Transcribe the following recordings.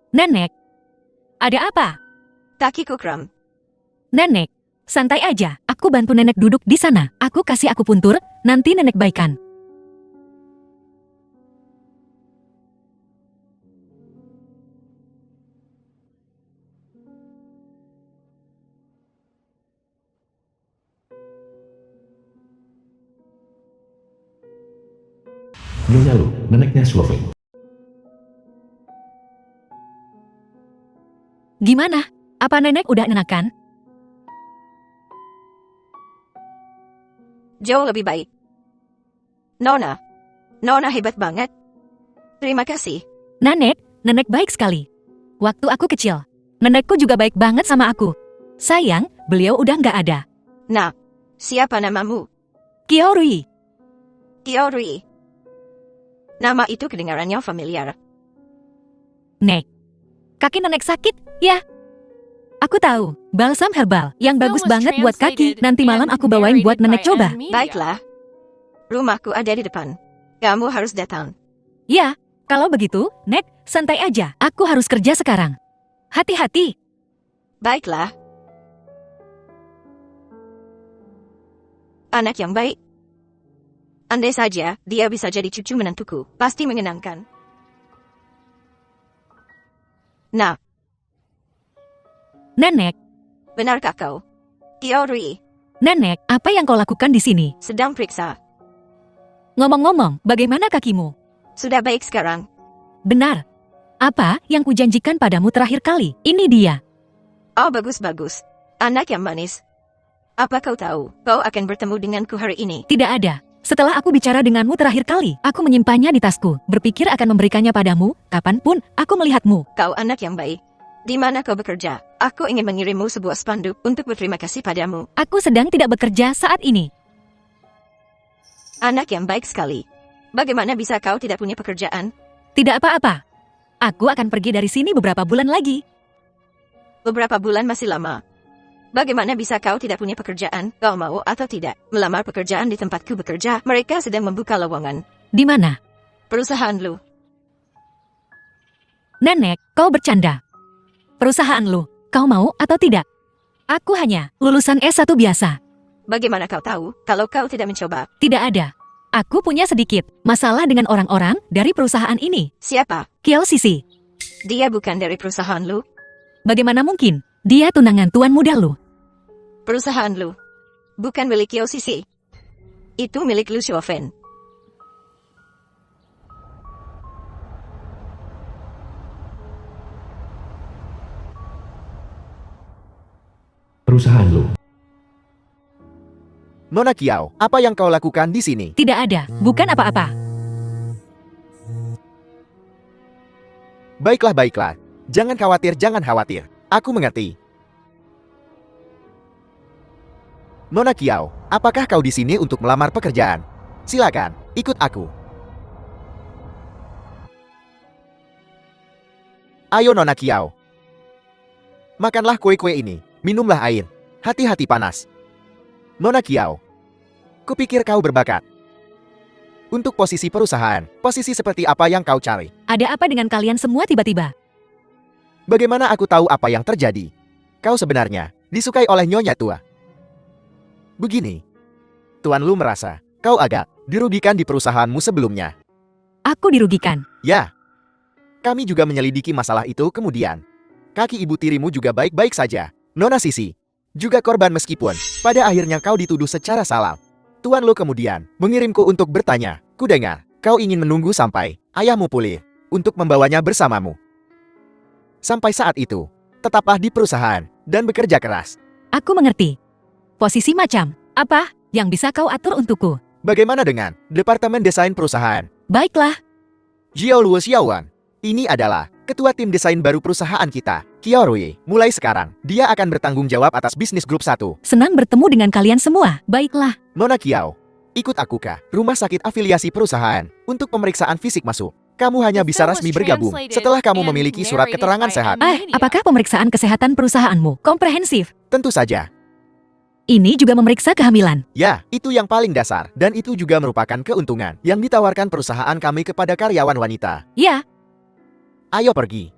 Nenek, ada apa? Kaki kram. Nenek, santai aja. Aku bantu nenek duduk di sana. Aku kasih akupuntur, nanti nenek baikan. Nyonya Lu, neneknya Slovene. Gimana? Apa nenek udah enakan? Jauh lebih baik. Nona. Nona hebat banget. Terima kasih. Nenek baik sekali. Waktu aku kecil, nenekku juga baik banget sama aku. Sayang, beliau udah nggak ada. Nah, siapa namamu? Kiorui, Kiorui. Nama itu kedengarannya familiar. Nek. Kaki nenek sakit, ya? Aku tahu, balsam herbal yang bagus banget buat kaki. Nanti malam aku bawain buat nenek coba. Baiklah. Rumahku ada di depan. Kamu harus datang. Ya, kalau begitu, Nek, santai aja. Aku harus kerja sekarang. Hati-hati. Baiklah. Anak yang baik. Andai saja, dia bisa jadi cucu menantuku. Pasti mengenangkan. Nah, Nenek, benarkah kau? Kiorui, Nenek, apa yang kau lakukan di sini? sedang periksa. Ngomong-ngomong, bagaimana kakimu? Sudah baik sekarang. Benar. Apa yang kujanjikan padamu terakhir kali? Ini dia. Oh, bagus-bagus. Anak yang manis. Apa kau tahu, kau akan bertemu denganku hari ini? Tidak ada. Setelah aku bicara denganmu terakhir kali, aku menyimpannya di tasku, berpikir akan memberikannya padamu, kapanpun aku melihatmu. Kau anak yang baik. Di mana kau bekerja? Aku ingin mengirimmu sebuah spanduk untuk berterima kasih padamu. Aku sedang tidak bekerja saat ini. Anak yang baik sekali. Bagaimana bisa kau tidak punya pekerjaan? Tidak apa-apa. Aku akan pergi dari sini beberapa bulan lagi. Beberapa bulan masih lama. Bagaimana bisa kau tidak punya pekerjaan? Kau mau atau tidak melamar pekerjaan di tempatku bekerja? Mereka sedang membuka lowongan. Di mana? Perusahaan lu. Nenek, kau bercanda. Perusahaan lu, kau mau atau tidak? Aku hanya lulusan S1 biasa. Bagaimana kau tahu kalau kau tidak mencoba? Tidak ada. Aku punya sedikit masalah dengan orang-orang dari perusahaan ini. Siapa? Kiel Sisi. Dia bukan dari perusahaan lu. Bagaimana mungkin? Dia tunangan tuan muda lu. Perusahaan lu. Bukan milik Yosisi. Itu milik Lu Xiaofen. Perusahaan Lu. Nona Kiao, apa yang kau lakukan di sini? Tidak ada, bukan apa-apa. Baiklah, baiklah. Jangan khawatir. Aku mengerti. Nona Kiao, apakah kau di sini untuk melamar pekerjaan? Silakan, ikut aku. Ayo Nona Kiao. Makanlah kue-kue ini, minumlah air. Hati-hati panas. Nona Kiao, kupikir kau berbakat. Untuk posisi perusahaan, posisi seperti apa yang kau cari? Ada apa dengan kalian semua tiba-tiba? Bagaimana aku tahu apa yang terjadi? Kau sebenarnya disukai oleh Nyonya Tua. Begini, Tuan Lu merasa kau agak dirugikan di perusahaanmu sebelumnya. Aku dirugikan. Ya, kami juga menyelidiki masalah itu kemudian. Kaki ibu tirimu juga baik-baik saja. Nona Sisi juga korban meskipun pada akhirnya kau dituduh secara salah. Tuan Lu kemudian mengirimku untuk bertanya. Kudengar, kau ingin menunggu sampai ayahmu pulih untuk membawanya bersamamu. Sampai saat itu, tetaplah di perusahaan dan bekerja keras. Aku mengerti. Posisi macam apa yang bisa kau atur untukku? Bagaimana dengan Departemen Desain Perusahaan? Baiklah, Jiao Luo Xiaowan, ini adalah ketua tim desain baru perusahaan kita, Kiorui. Mulai sekarang, dia akan bertanggung jawab atas bisnis grup 1. senang bertemu dengan kalian semua. Baiklah, Nona Kiao, ikut aku ke rumah sakit afiliasi perusahaan untuk pemeriksaan fisik masuk. Kamu hanya bisa resmi bergabung setelah kamu memiliki surat keterangan sehat. apakah pemeriksaan kesehatan perusahaanmu komprehensif? Tentu saja. Ini juga memeriksa kehamilan. Ya, itu yang paling dasar. Dan itu juga merupakan keuntungan yang ditawarkan perusahaan kami kepada karyawan wanita. Ya, Ayo pergi.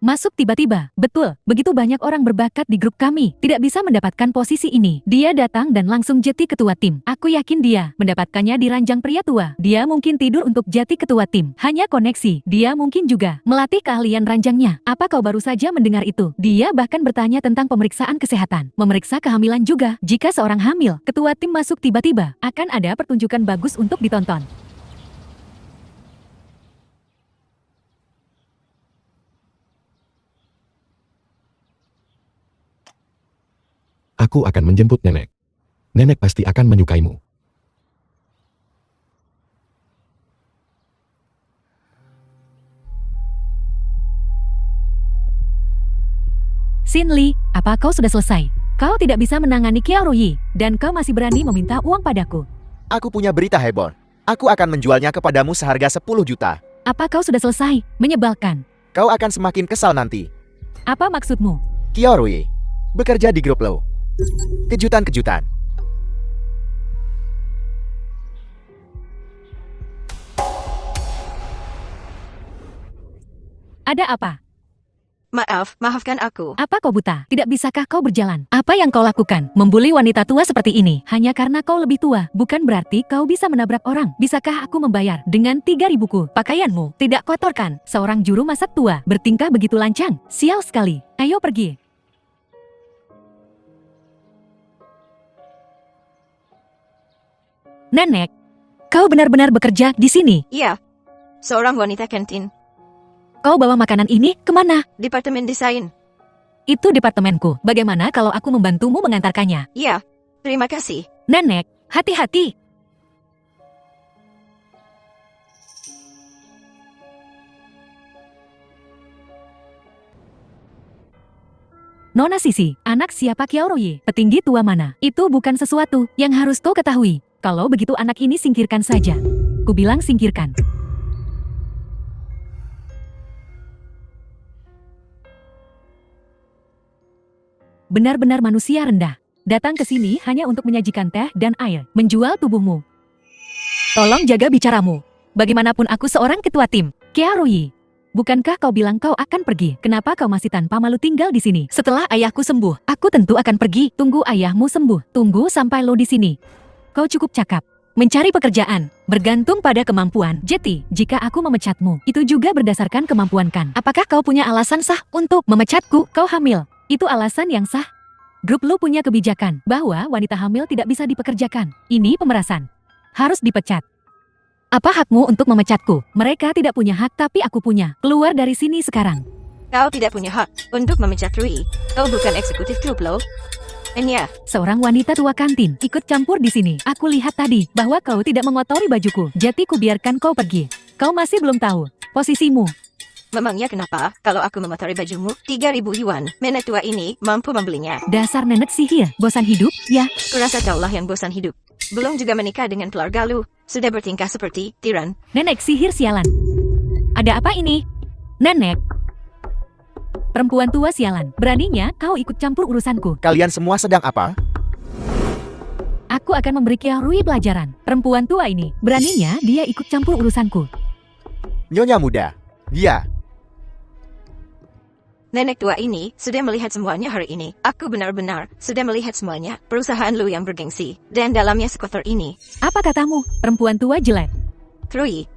Masuk tiba-tiba. Betul, begitu banyak orang berbakat di grup kami. Tidak bisa mendapatkan posisi ini. Dia datang dan langsung jadi ketua tim. Aku yakin dia mendapatkannya di ranjang pria tua. Dia mungkin tidur untuk jadi ketua tim. Hanya koneksi. Dia mungkin juga melatih keahlian ranjangnya. Apa kau baru saja mendengar itu? Dia bahkan bertanya tentang pemeriksaan kesehatan. Memeriksa kehamilan juga. Jika seorang hamil, ketua tim masuk tiba-tiba, akan ada pertunjukan bagus untuk ditonton. Aku akan menjemput nenek. Nenek pasti akan menyukaimu. Xin Li, apa kau sudah selesai? Kau tidak bisa menangani Qiao Yi, dan kau masih berani meminta uang padaku. Aku punya berita heboh. Aku akan menjualnya kepadamu seharga 10 juta. Apa kau sudah selesai? Menyebalkan. Kau akan semakin kesal nanti. Apa maksudmu? Qiao Yi bekerja di grup lo. Kejutan-kejutan. Ada apa? Maafkan aku. Apa kau buta? Tidak bisakah kau berjalan? Apa yang kau lakukan? Membuli wanita tua seperti ini hanya karena kau lebih tua. Bukan berarti kau bisa menabrak orang. Bisakah aku membayar dengan 3.000-ku? Pakaianmu tidak kotorkan. Seorang juru masak tua bertingkah begitu lancang. Sial sekali. Ayo pergi. Nenek, kau benar-benar bekerja di sini. Iya. Seorang wanita kantin. Kau bawa makanan ini kemana? Departemen desain. Itu departemenku. Bagaimana kalau aku membantumu mengantarkannya? Iya. Terima kasih. Nenek, hati-hati. Nona Sisi, anak siapa Qiao Yi? Petinggi tua mana? Itu bukan sesuatu yang harus kau ketahui. Kalau begitu anak ini singkirkan saja. Kubilang singkirkan. Benar-benar manusia rendah. Datang ke sini hanya untuk menyajikan teh dan air. Menjual tubuhmu. Tolong jaga bicaramu. Bagaimanapun aku seorang ketua tim. Qiao Yi. Bukankah kau bilang kau akan pergi? Kenapa kau masih tanpa malu tinggal di sini? Setelah ayahku sembuh, aku tentu akan pergi. Tunggu ayahmu sembuh. Tunggu sampai lo di sini. Kau cukup cakap. Mencari pekerjaan bergantung pada kemampuan. Jadi, jika aku memecatmu, itu juga berdasarkan kemampuan kan? Apakah kau punya alasan sah untuk memecatku? Kau hamil. Itu alasan yang sah. Grup lu punya kebijakan bahwa wanita hamil tidak bisa dipekerjakan. Ini pemerasan. Harus dipecat. Apa hakmu untuk memecatku? Mereka tidak punya hak tapi aku punya. Keluar dari sini sekarang. Kau tidak punya hak untuk memecat Rui. Kau bukan eksekutif grup lo. Enya, Seorang wanita tua kantin ikut campur di sini. Aku lihat tadi bahwa kau tidak mengotori bajuku. Jadi ku biarkan kau pergi. Kau masih belum tahu posisimu. memangnya kenapa kalau aku memotori bajumu 3.000 yuan? Nenek tua ini mampu membelinya. Dasar nenek sihir. Bosan hidup, ya? Kurasa kaulah yang bosan hidup. Belum juga menikah dengan keluarga lu. Sudah bertingkah seperti tiran. Nenek sihir sialan. Ada apa ini? Nenek. Perempuan tua sialan. Beraninya kau ikut campur urusanku. Kalian semua sedang apa? Aku akan memberi Qiao Rui pelajaran. Perempuan tua ini. Beraninya dia ikut campur urusanku. Nyonya muda. Dia. Nenek tua ini sudah melihat semuanya hari ini. Aku benar-benar sudah melihat semuanya. Perusahaan lu yang bergengsi. Dan dalamnya sekotor ini. Apa katamu? Perempuan tua jelek. Rui,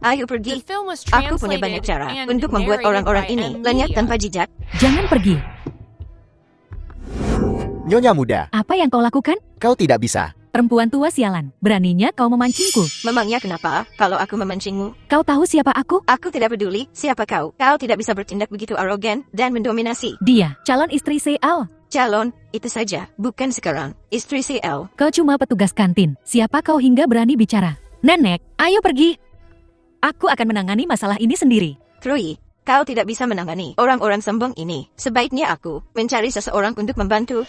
ayo pergi. Aku Aku punya banyak cara untuk membuat orang-orang ini lenyap tanpa jejak. Jangan pergi. Nyonya muda. Apa yang kau lakukan? Kau tidak bisa. Perempuan tua sialan. Beraninya kau memancingku. Memangnya kenapa kalau aku memancingmu? Kau tahu siapa aku? Aku tidak peduli siapa kau. Kau tidak bisa bertindak begitu arogan dan mendominasi. Dia, calon istri CL. Calon, itu saja. Bukan sekarang. Istri CL. Kau cuma petugas kantin. Siapa kau hingga berani bicara? Nenek, ayo pergi. Aku akan menangani masalah ini sendiri. Rui, kau tidak bisa menangani orang-orang sombong ini. Sebaiknya aku mencari seseorang untuk membantu.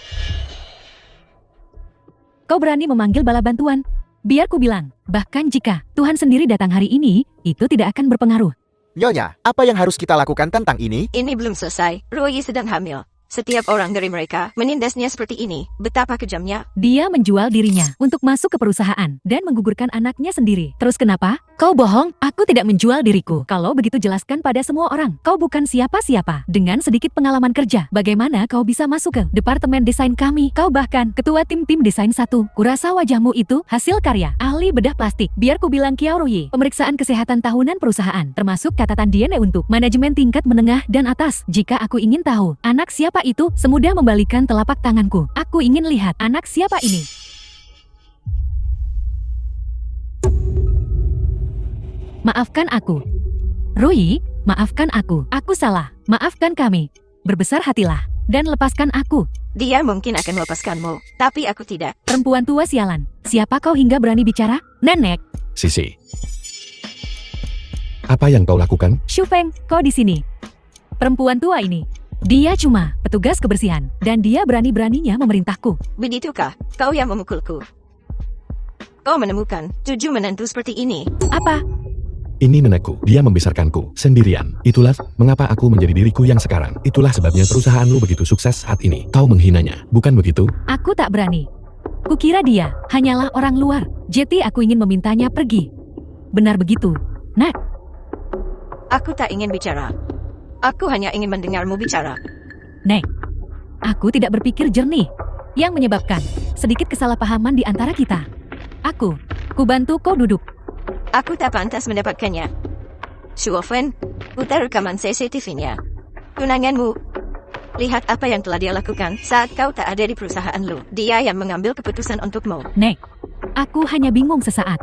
Kau berani memanggil bala bantuan? Biar ku bilang, bahkan jika Tuhan sendiri datang hari ini, itu tidak akan berpengaruh. Nyonya, apa yang harus kita lakukan tentang ini? Ini belum selesai. Rui sedang hamil. Setiap orang dari mereka menindasnya seperti ini. Betapa kejamnya. Dia menjual dirinya untuk masuk ke perusahaan dan menggugurkan anaknya sendiri. Terus kenapa? Kau bohong, aku tidak menjual diriku. Kalau begitu jelaskan pada semua orang. Kau bukan siapa-siapa. Dengan sedikit pengalaman kerja, bagaimana kau bisa masuk ke departemen desain kami? Kau bahkan ketua tim desain 1. Kurasa wajahmu itu hasil karya ahli bedah plastik. Biar ku bilang Qiaoruyi, pemeriksaan kesehatan tahunan perusahaan, termasuk catatan DNA untuk manajemen tingkat menengah dan atas. Jika aku ingin tahu, anak siapa itu, semudah membalikan telapak tanganku. Aku ingin lihat anak siapa ini. Maafkan aku. Ruyi, maafkan aku. Aku salah. Maafkan kami. Berbesar hatilah dan lepaskan aku. Dia mungkin akan melepaskanmu, tapi aku tidak. Perempuan tua sialan. Siapa kau hingga berani bicara? Nenek. Sisi. Apa yang kau lakukan? Shu Feng, kau di sini. Perempuan tua ini. Dia cuma petugas kebersihan dan dia berani-beraninya memerintahku. Begitukah? Kau yang memukulku. Kau menemukan 7 menantu seperti ini. Apa? Ini nenekku, dia membesarkanku sendirian. Itulah mengapa aku menjadi diriku yang sekarang. Itulah sebabnya perusahaan lu begitu sukses saat ini. Kau menghinanya, bukan begitu? Aku tak berani. Kukira dia hanyalah orang luar. Jadi aku ingin memintanya pergi. Benar begitu, Nak? Aku tak ingin bicara. Aku hanya ingin mendengarmu bicara. Nek, aku tidak berpikir jernih. Yang menyebabkan sedikit kesalahpahaman di antara kita. Ku bantu kau duduk. Aku tak pantas mendapatkannya. Shuofen, putar rekaman CCTV-nya. Tunanganmu. Lihat apa yang telah dia lakukan saat kau tak ada di perusahaan lu. Dia yang mengambil keputusan untukmu. Nek, aku hanya bingung sesaat.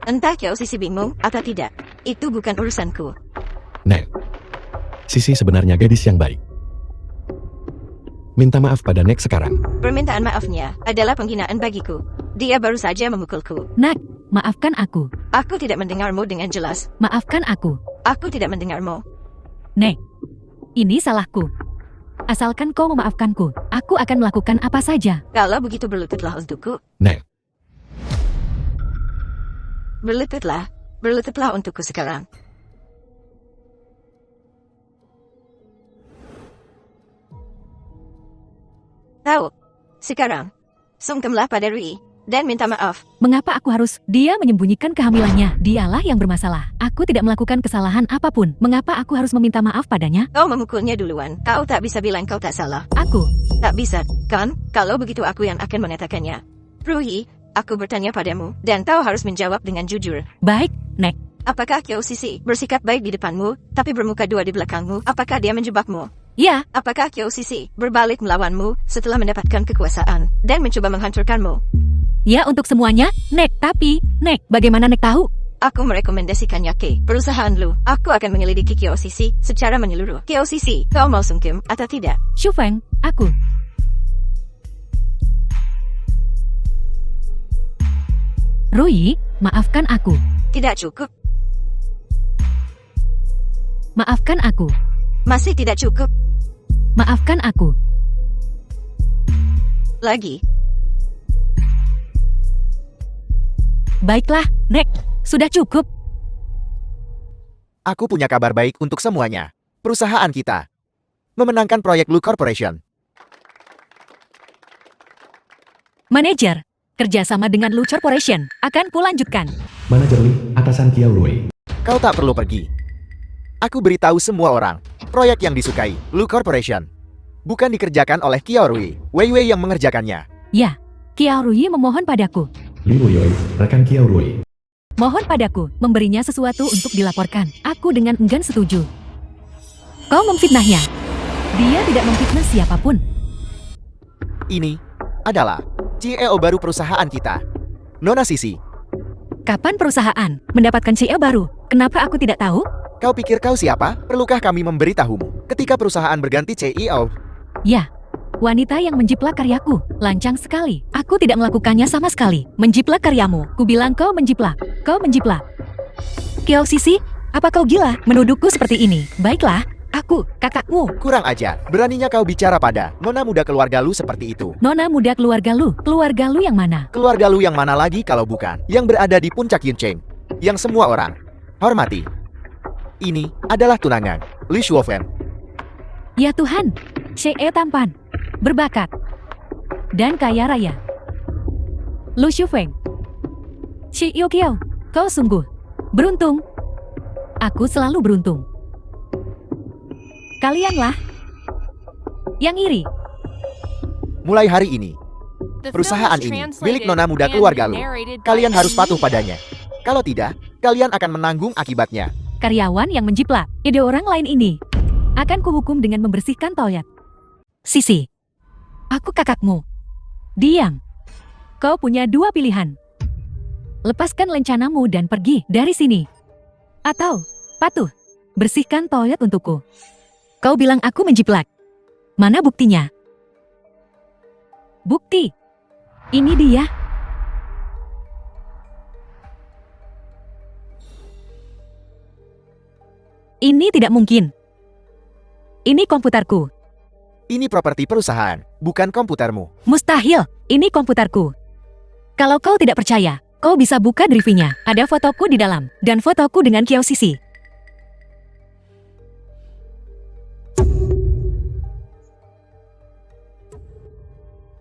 Entah kau sisi bingung atau tidak. Itu bukan urusanku. Nek, Sisi sebenarnya gadis yang baik. Minta maaf pada Nek sekarang. Permintaan maafnya adalah penghinaan bagiku. Dia baru saja memukulku. Nak, maafkan aku. Aku tidak mendengarmu dengan jelas. Maafkan aku. Aku tidak mendengarmu. Nek, ini salahku. Asalkan kau memaafkanku, aku akan melakukan apa saja. Kalau begitu berlututlah untukku. Nek, Berlututlah. Berlututlah untukku sekarang. Tahu. Sekarang. Sungkemlah pada Rui. Dan minta maaf. Mengapa aku harus? Dia menyembunyikan kehamilannya. Dialah yang bermasalah. Aku tidak melakukan kesalahan apapun. Mengapa aku harus meminta maaf padanya? Kau memukulnya duluan. Kau tak bisa bilang kau tak salah. Aku. Tak bisa, kan? Kalau begitu aku yang akan mengatakannya. Rui, aku bertanya padamu. Dan kau harus menjawab dengan jujur. Baik, Nek. Apakah Kyo Sisi bersikap baik di depanmu, tapi bermuka dua di belakangmu? Apakah dia menjebakmu? Ya, Apakah Kyo Sisi berbalik melawanmu setelah mendapatkan kekuasaan dan mencoba menghancurkanmu? ya untuk semuanya, Nek. Tapi, Nek, bagaimana Nek tahu? Aku merekomendasikannya ke perusahaan lu. Aku akan menyelidiki Kyo Sisi secara menyeluruh. Kyo Sisi, kau mau sungkem atau tidak? Shu Feng, aku. Rui, maafkan aku. Tidak cukup. Maafkan aku. Masih tidak cukup. Maafkan aku. Lagi. Baiklah, Nek. Sudah cukup. Aku punya kabar baik untuk semuanya. Perusahaan kita memenangkan proyek Lu Corporation. Manajer, kerjasama dengan Lu Corporation akan kulanjutkan. Manajer Lee, atasan Kiao Rui. Kau tak perlu pergi. Aku beritahu semua orang, proyek yang disukai, Lu Corporation, bukan dikerjakan oleh Qiaorui, Wei Wei yang mengerjakannya. Ya, Qiaorui memohon padaku. Li Wuyoi, rekan Kiao Rui. Mohon padaku, memberinya sesuatu untuk dilaporkan. Aku dengan enggan setuju. Kau memfitnahnya. Dia tidak memfitnah siapapun. Ini adalah CEO baru perusahaan kita, Nona Sisi. Kapan perusahaan mendapatkan CEO baru? Kenapa aku tidak tahu? Kau pikir kau siapa? Perlukah kami memberitahumu? Ketika perusahaan berganti CEO, Ya, wanita yang menjiplak karyaku. Lancang sekali. Aku tidak melakukannya sama sekali. Menjiplak karyamu. Ku bilang kau menjiplak. Kau menjiplak. Kyo Sisi, apa kau gila menuduhku seperti ini? Baiklah, aku, kakakmu. kurang ajar. Beraninya kau bicara pada Nona muda keluarga lu seperti itu. Nona muda keluarga lu. Keluarga lu yang mana? Keluarga lu yang mana lagi kalau bukan yang berada di puncak Yuncheng, yang semua orang hormati. Ini adalah tunangan Li Shuofen. Ya Tuhan, Xie tampan, berbakat, dan kaya raya. Lu Shufeng. Xi Yuqiao, kau sungguh beruntung. Aku selalu beruntung. Kalianlah yang iri. Mulai hari ini, perusahaan ini milik nona muda keluarga lu. Kalian harus patuh padanya. Kalau tidak, kalian akan menanggung akibatnya. Karyawan yang menjiplak ide orang lain ini akan kuhukum dengan membersihkan toilet. Sisi, aku kakakmu. Diam. Kau punya dua pilihan. Lepaskan lencanamu dan pergi dari sini. Atau, patuh, bersihkan toilet untukku. Kau bilang aku menjiplak. Mana buktinya? Bukti. Ini dia. Ini tidak mungkin. Ini komputerku. Ini properti perusahaan, bukan komputermu. Mustahil, ini komputerku. Kalau kau tidak percaya, kau bisa buka drive-nya. Ada fotoku di dalam, dan fotoku dengan Kiao Sisi.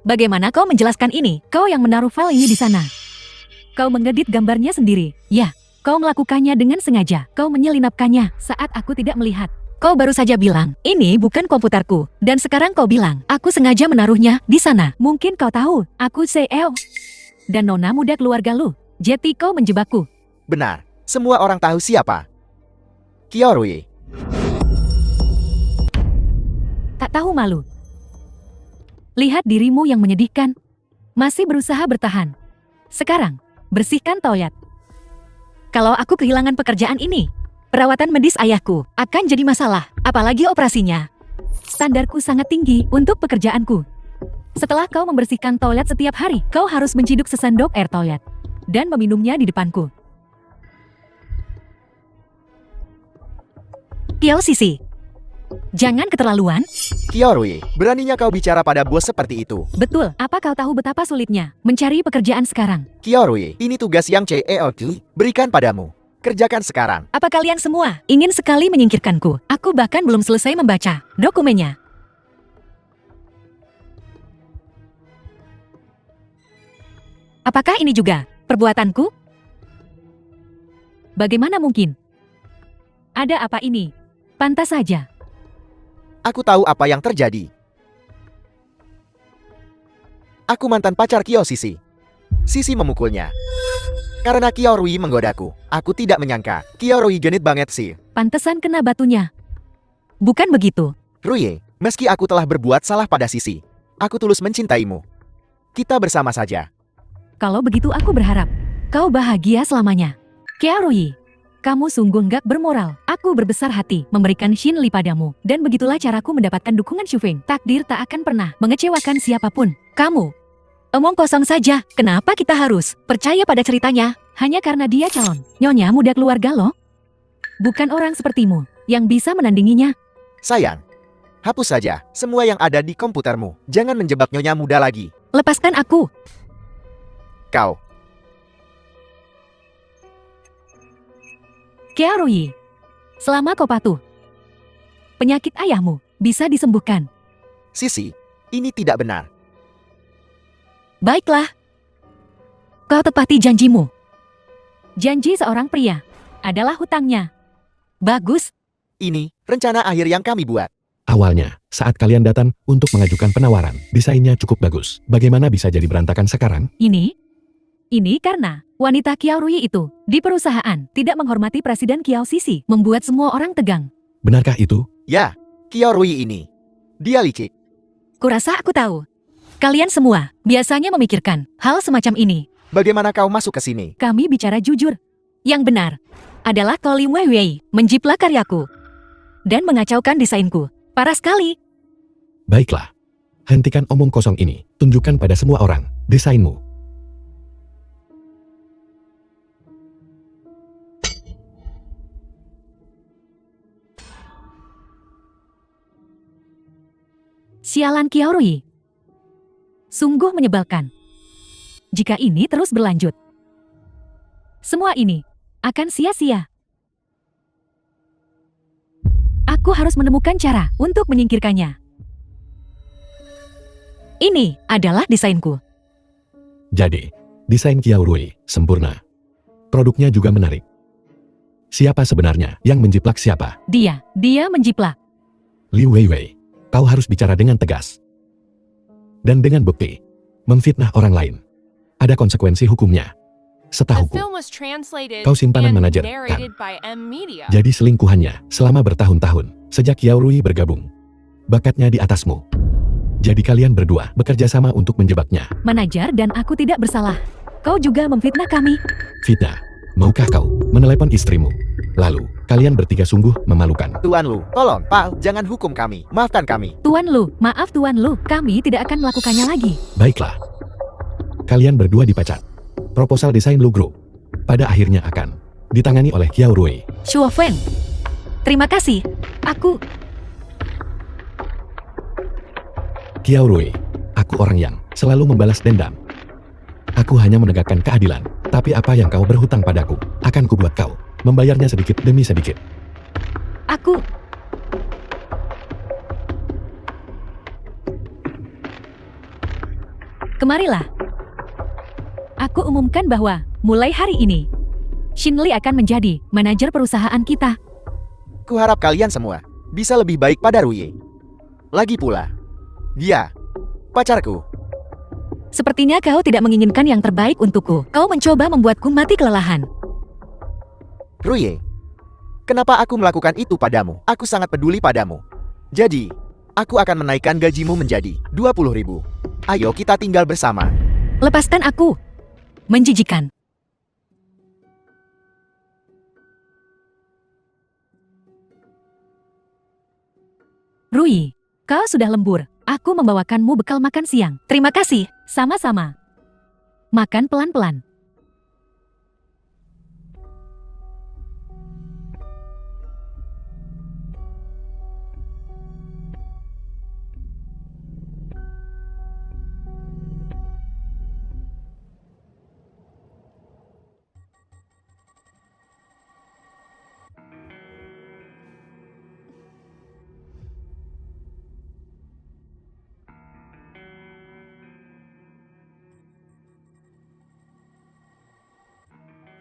Bagaimana kau menjelaskan ini? Kau yang menaruh file ini di sana. Kau mengedit gambarnya sendiri. Ya, kau melakukannya dengan sengaja. Kau menyelinapkannya saat aku tidak melihat. Kau baru saja bilang, ini bukan komputerku. Dan sekarang kau bilang, aku sengaja menaruhnya di sana. Mungkin kau tahu, aku CEO. Dan nona muda keluarga lu. Jadi kau menjebakku. Benar, semua orang tahu siapa. Qiaorui. Tak tahu malu. Lihat dirimu yang menyedihkan. Masih berusaha bertahan. Sekarang, bersihkan toilet. Kalau aku kehilangan pekerjaan ini, perawatan medis ayahku akan jadi masalah, apalagi operasinya. Standarku sangat tinggi untuk pekerjaanku. Setelah kau membersihkan toilet setiap hari, kau harus menciduk sesendok air toilet dan meminumnya di depanku. Kiao Sisi, jangan keterlaluan. Qiaorui, beraninya kau bicara pada bos seperti itu. Betul, apa kau tahu betapa sulitnya mencari pekerjaan sekarang? Qiaorui, ini tugas yang CEO berikan padamu. Kerjakan sekarang. Apa kalian semua ingin sekali menyingkirkanku? Aku bahkan belum selesai membaca dokumennya. Apakah ini juga perbuatanku? Bagaimana mungkin? Ada apa ini? Pantas saja. Aku tahu apa yang terjadi. Aku mantan pacar Kiao Sisi. Sisi memukulnya. Karena Qiaorui menggodaku. Aku tidak menyangka. Qiaorui genit banget sih. Pantesan kena batunya. Bukan begitu. Ruye, meski aku telah berbuat salah pada Sisi, aku tulus mencintaimu. Kita bersama saja. Kalau begitu aku berharap kau bahagia selamanya. Qiaorui, kamu sungguh nggak bermoral. Aku berbesar hati memberikan Xinli padamu. Dan begitulah caraku mendapatkan dukungan Shufeng. Takdir tak akan pernah mengecewakan siapapun. Kamu omong kosong saja. Kenapa kita harus percaya pada ceritanya? Hanya karena dia calon nyonya muda keluarga lo? Bukan orang sepertimu yang bisa menandinginya. Sayang, hapus saja semua yang ada di komputermu. Jangan menjebak nyonya muda lagi. Lepaskan aku. Kau. Qiaorui, selama kau patuh, penyakit ayahmu bisa disembuhkan. Sisi, ini tidak benar. Baiklah. Kau tepati janjimu. Janji seorang pria adalah hutangnya. Bagus. Ini rencana akhir yang kami buat. Awalnya, saat kalian datang untuk mengajukan penawaran, desainnya cukup bagus. Bagaimana bisa jadi berantakan sekarang? Ini karena wanita Qiaorui itu di perusahaan tidak menghormati Presiden Kiao Sisi, membuat semua orang tegang. Benarkah itu? Ya, Qiaorui ini. Dia licik. Kurasa aku tahu. Kalian semua biasanya memikirkan hal semacam ini. Bagaimana kau masuk ke sini? Kami bicara jujur. Yang benar adalah Ko Lim Weiwei menjiplak karyaku dan mengacaukan desainku. Parah sekali. Baiklah. Hentikan omong kosong ini. Tunjukkan pada semua orang desainmu. Sialan Qiaorui. Sungguh menyebalkan. Jika ini terus berlanjut, semua ini akan sia-sia. Aku harus menemukan cara untuk menyingkirkannya. Ini adalah desainku. Jadi, desain Qiao Rui sempurna. Produknya juga menarik. Siapa sebenarnya yang menjiplak siapa? Dia menjiplak. Liu Weiwei, kau harus bicara dengan tegas. Dan dengan bukti, memfitnah orang lain. Ada konsekuensi hukumnya. The Setahuku, film was translated kau simpanan and manajer, narrated kan? by M Media. jadi selingkuhannya selama bertahun-tahun, sejak Qiao Rui bergabung. Bakatnya di atasmu. Jadi kalian berdua bekerja sama untuk menjebaknya. Manajer dan aku tidak bersalah. Kau juga memfitnah kami. Fitnah, maukah kau menelepon istrimu? Lalu, kalian bertiga sungguh memalukan. Tuan Lu, tolong, Pak, jangan hukum kami. Maafkan kami. Tuan Lu, maaf Tuan Lu, kami tidak akan melakukannya lagi. Baiklah. Kalian berdua dipecat. Proposal desain Lu Group pada akhirnya akan ditangani oleh Qiao Rui. Shuofen, terima kasih. Aku Qiao Rui, aku orang yang selalu membalas dendam. Aku hanya menegakkan keadilan, tapi apa yang kau berhutang padaku, akan kubuat kau membayarnya sedikit demi sedikit. Aku Kemarilah. Aku umumkan bahwa mulai hari ini Shinli akan menjadi manajer perusahaan kita. Kuharap kalian semua bisa lebih baik pada Ruye. Lagi pula, dia pacarku. Sepertinya kau tidak menginginkan yang terbaik untukku. Kau mencoba membuatku mati kelelahan. Ruye, kenapa aku melakukan itu padamu? Aku sangat peduli padamu. Jadi, aku akan menaikkan gajimu menjadi 20.000. Ayo kita tinggal bersama. Lepaskan aku. Menjijikan. Rui, kau sudah lembur. Aku membawakanmu bekal makan siang. Terima kasih, sama-sama. Makan pelan-pelan.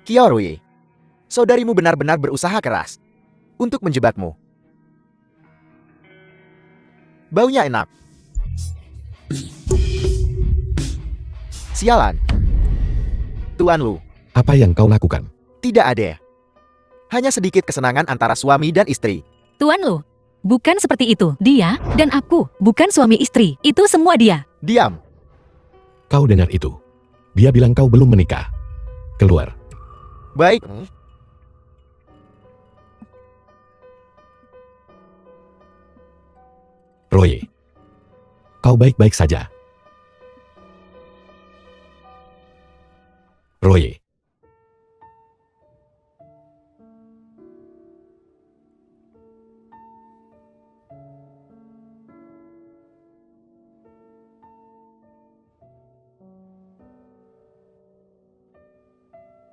Qiao Rui, saudarimu benar-benar berusaha keras untuk menjebakmu. Baunya enak. Sialan. Tuan Lu, Apa yang kau lakukan? tidak ada. Hanya sedikit kesenangan antara suami dan istri. Tuan Lu, bukan seperti itu. Dia dan aku bukan suami istri. Itu semua dia. Diam. Kau dengar itu? Dia bilang kau belum menikah. Keluar. Baik. Roy. Kau baik-baik saja. Roy.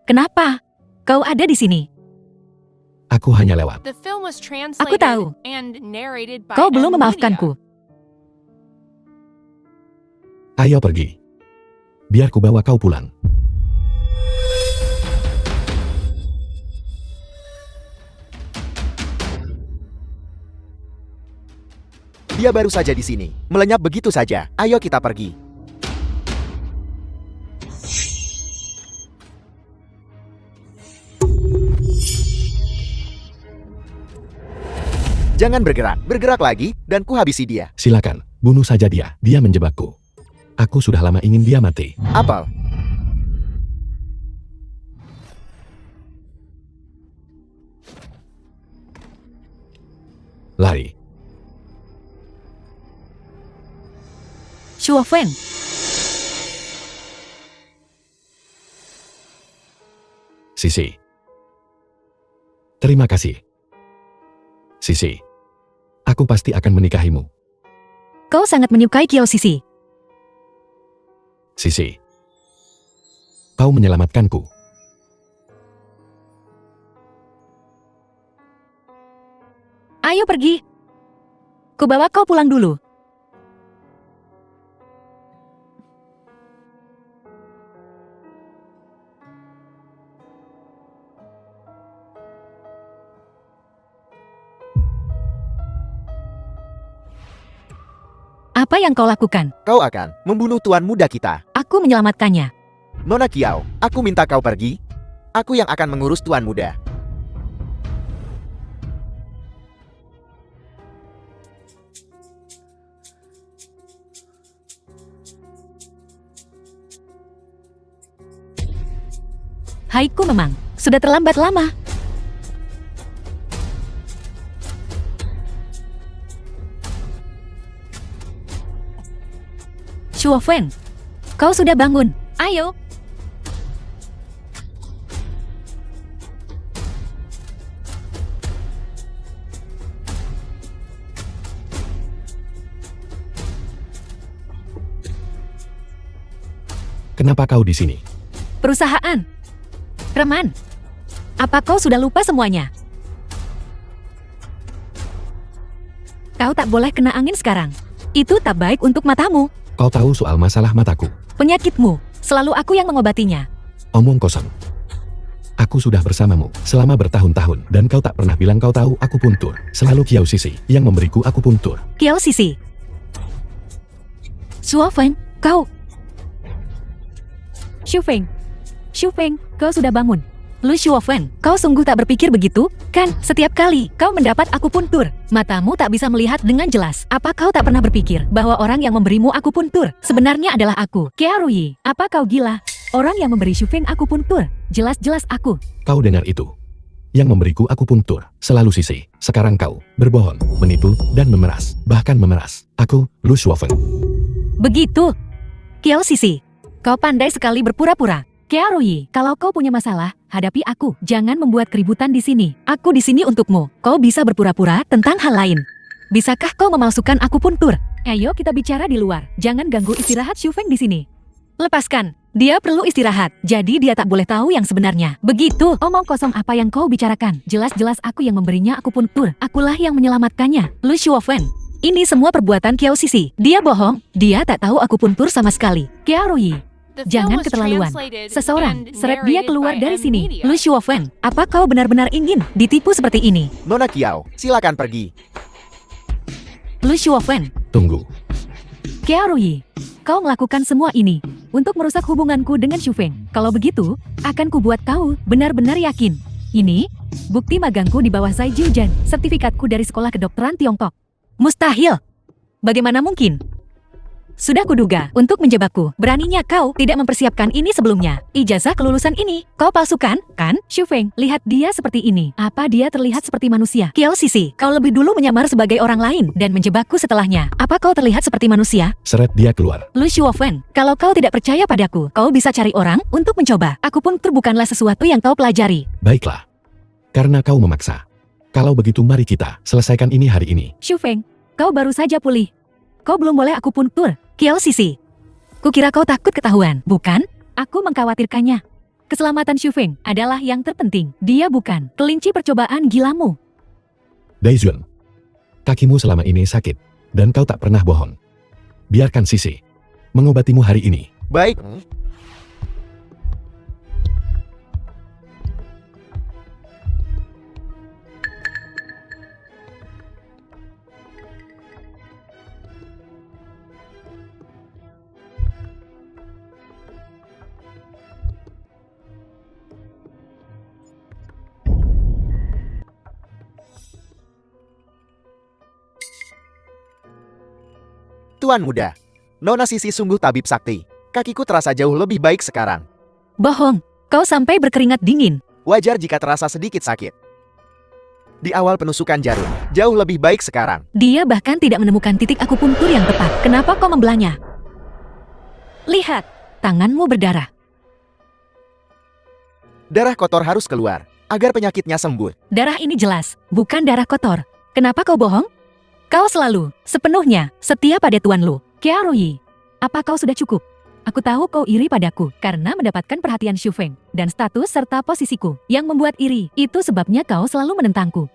Kenapa? Kau ada di sini. Aku hanya lewat. The film was Aku translated tahu. and narrated by Kau belum M memaafkanku. Ayo pergi. Biar ku bawa kau pulang. Dia baru saja di sini, melenyap begitu saja. Ayo kita pergi. Jangan bergerak, bergerak lagi, dan ku habisi dia. Silakan, bunuh saja dia. Dia menjebakku. Aku sudah lama ingin dia mati. Apel. Lari. Shuofen, Sisi. Terima kasih. Sisi. Aku pasti akan menikahimu. kau sangat menyukai Kiao Sisi. Sisi. Kau menyelamatkanku. Ayo pergi. Ku bawa kau pulang dulu. Apa yang kau lakukan? Kau akan membunuh tuan muda kita. Aku menyelamatkannya. Nona Kiao, aku minta kau pergi. Aku yang akan mengurus tuan muda. Haiku memang sudah terlambat lama. Shuofen, kau sudah bangun. Ayo. Kenapa kau di sini? Perusahaan. Reman, apa kau sudah lupa semuanya? Kau tak boleh kena angin sekarang. Itu tak baik untuk matamu. Kau tahu soal masalah mataku. Penyakitmu, selalu aku yang mengobatinya. Omong kosong. Aku sudah bersamamu selama bertahun-tahun dan kau tak pernah bilang kau tahu akupuntur. Selalu Kiao Sisi yang memberiku akupuntur. Kiao Sisi. Shuofen, kau. Shufeng. Shufeng, kau sudah bangun. Lu Shuofen, kau sungguh tak berpikir begitu? Kan, setiap kali kau mendapat akupuntur, matamu tak bisa melihat dengan jelas. Apa kau tak pernah berpikir bahwa orang yang memberimu akupuntur sebenarnya adalah aku, Kearui? Apa kau gila? Orang yang memberi Shufeng akupuntur, jelas-jelas aku. Kau dengar itu? Yang memberiku akupuntur, selalu Sisi. Sekarang kau berbohong, menipu, dan memeras. Bahkan memeras. Aku, Lu Shuofen. Begitu. Kiao Sisi, kau pandai sekali berpura-pura. Kearui, kalau kau punya masalah, hadapi aku. Jangan membuat keributan di sini. Aku di sini untukmu. Kau bisa berpura-pura tentang hal lain. Bisakah kau memalsukan akupuntur? Ayo kita bicara di luar. Jangan ganggu istirahat Shufeng di sini. Lepaskan. Dia perlu istirahat. Jadi dia tak boleh tahu yang sebenarnya. Begitu. Omong kosong apa yang kau bicarakan. Jelas-jelas aku yang memberinya akupuntur. Akulah yang menyelamatkannya. Lu Shuofen. Ini semua perbuatan Kiao Sisi. Dia bohong. Dia tak tahu akupuntur sama sekali. Kearui. The film Jangan was keterlaluan. translated Seseorang, and seret dia narrated keluar by dari M sini. Media. Lu Shuofen, apa kau benar-benar ingin ditipu seperti ini? Nona Kiao, silakan pergi. Lu Shuofen, Tunggu. Kearui, kau melakukan semua ini untuk merusak hubunganku dengan Shufeng. Kalau begitu, akan kubuat kau benar-benar yakin. Ini, bukti magangku di bawah Zai Jiujan, sertifikatku dari sekolah kedokteran Tiongkok. Mustahil. Bagaimana mungkin? Sudah kuduga untuk menjebakku. Beraninya kau tidak mempersiapkan ini sebelumnya. Ijazah kelulusan ini kau palsukan, kan? Shufeng, lihat dia seperti ini. Apa dia terlihat seperti manusia? Kiao Sisi, kau lebih dulu menyamar sebagai orang lain dan menjebakku setelahnya. Apa kau terlihat seperti manusia? Seret dia keluar. Lu Shuofen, kalau kau tidak percaya padaku, kau bisa cari orang untuk mencoba. Akupuntur bukanlah sesuatu yang kau pelajari. Baiklah. Karena kau memaksa. Kalau begitu mari kita selesaikan ini hari ini. Shufeng, kau baru saja pulih. Kau belum boleh akupuntur. Kiao Sisi. Kukira kau takut ketahuan, bukan? Aku mengkhawatirkannya. Keselamatan Shufeng adalah yang terpenting. Dia bukan kelinci percobaan gilamu. Daizun. Kakimu selama ini sakit. Dan kau tak pernah bohong. Biarkan Sisi mengobatimu hari ini. Baik. Tuan muda, Nona Sisi sungguh tabib sakti. Kakiku terasa jauh lebih baik sekarang. Bohong, kau sampai berkeringat dingin. Wajar jika terasa sedikit sakit. Di awal penusukan jarum, jauh lebih baik sekarang. Dia bahkan tidak menemukan titik akupuntur yang tepat. Kenapa kau membelahnya? Lihat, tanganmu berdarah. Darah kotor harus keluar, agar penyakitnya sembuh. Darah ini jelas, bukan darah kotor. Kenapa kau bohong? Kau selalu, sepenuhnya, setia pada tuan Lu. Kearui, apa kau sudah cukup? Aku tahu kau iri padaku karena mendapatkan perhatian Shufeng dan status serta posisiku yang membuat iri. Itu sebabnya kau selalu menentangku.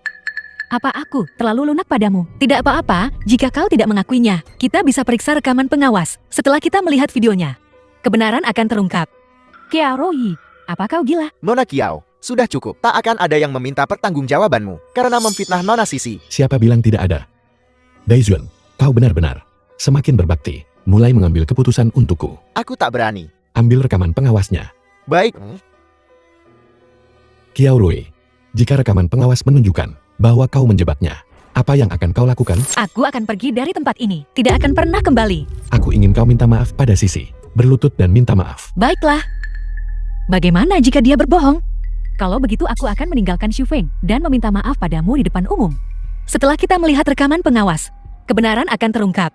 Apa aku terlalu lunak padamu? Tidak apa-apa jika kau tidak mengakuinya. Kita bisa periksa rekaman pengawas setelah kita melihat videonya. Kebenaran akan terungkap. Kearui, apa kau gila? Nona Kiao, sudah cukup. Tak akan ada yang meminta pertanggungjawabanmu karena memfitnah Nona Sisi. Siapa bilang tidak ada? Daizun, kau benar-benar Semakin berbakti, mulai mengambil keputusan untukku. Aku tak berani. Ambil rekaman pengawasnya. Baik. Kiao Rui, jika rekaman pengawas menunjukkan bahwa kau menjebaknya, apa yang akan kau lakukan? Aku akan pergi dari tempat ini. Tidak akan pernah kembali. Aku ingin kau minta maaf pada Sisi. Berlutut dan minta maaf. Baiklah. Bagaimana jika dia berbohong? Kalau begitu aku akan meninggalkan Xu Feng dan meminta maaf padamu di depan umum. Setelah kita melihat rekaman pengawas, kebenaran akan terungkap.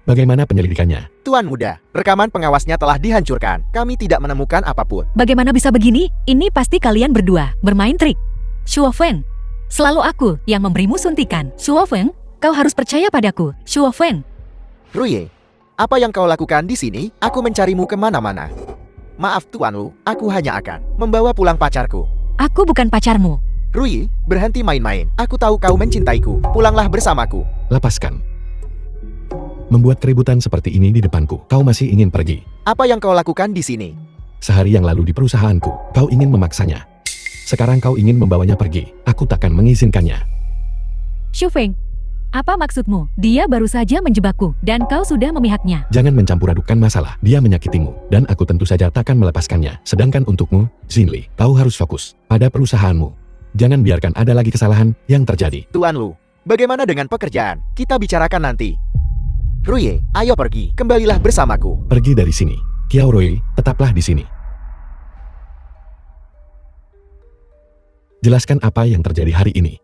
Bagaimana penyelidikannya? Tuan muda, rekaman pengawasnya telah dihancurkan. Kami tidak menemukan apapun. Bagaimana bisa begini? Ini pasti kalian berdua bermain trik. Xu Feng, selalu aku yang memberimu suntikan. Xu Feng, kau harus percaya padaku. Xu Feng. Ruye, apa yang kau lakukan di sini? Aku mencarimu kemana-mana. Maaf Tuan Lu, aku hanya akan membawa pulang pacarku. Aku bukan pacarmu. Ruye, berhenti main-main. Aku tahu kau mencintaiku. Pulanglah bersamaku. Lepaskan. Membuat keributan seperti ini di depanku, kau masih ingin pergi. Apa yang kau lakukan di sini? Sehari yang lalu di perusahaanku, kau ingin memaksanya. Sekarang kau ingin membawanya pergi. Aku takkan mengizinkannya. Xu Feng, apa maksudmu? Dia baru saja menjebakku dan kau sudah memihaknya. Jangan mencampur adukan masalah. Dia menyakitimu, dan aku tentu saja takkan melepaskannya. Sedangkan untukmu, Xinli, kau harus fokus pada perusahaanmu. Jangan biarkan ada lagi kesalahan yang terjadi. Tuan Lu, bagaimana dengan pekerjaan? Kita bicarakan nanti. Ruye, ayo pergi. Kembalilah bersamaku. Pergi dari sini. Kiao Rui, tetaplah di sini. Jelaskan apa yang terjadi hari ini.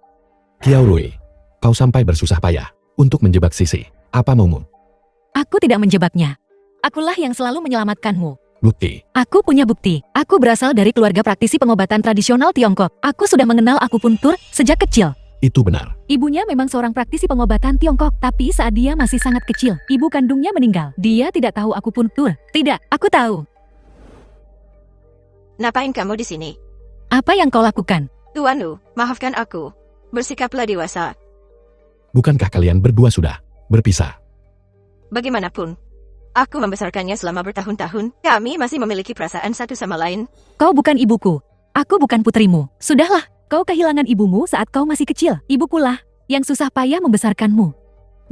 Kiao Rui, kau sampai bersusah payah untuk menjebak Sisi. Apa maumu? Aku tidak menjebaknya. Akulah yang selalu menyelamatkanmu. Bukti. Aku punya bukti. Aku berasal dari keluarga praktisi pengobatan tradisional Tiongkok. Aku sudah mengenal akupuntur sejak kecil. Itu benar. Ibunya memang seorang praktisi pengobatan Tiongkok, tapi saat dia masih sangat kecil, ibu kandungnya meninggal. Dia tidak tahu akupuntur. Tidak, aku tahu. Ngapain kamu di sini? Apa yang kau lakukan? Tuan Lu, maafkan aku. Bersikaplah dewasa. Bukankah kalian berdua sudah berpisah? Bagaimanapun, aku membesarkannya selama bertahun-tahun. Kami masih memiliki perasaan satu sama lain. Kau bukan ibuku. Aku bukan putrimu. Sudahlah, kau kehilangan ibumu saat kau masih kecil. Ibukulah yang susah payah membesarkanmu.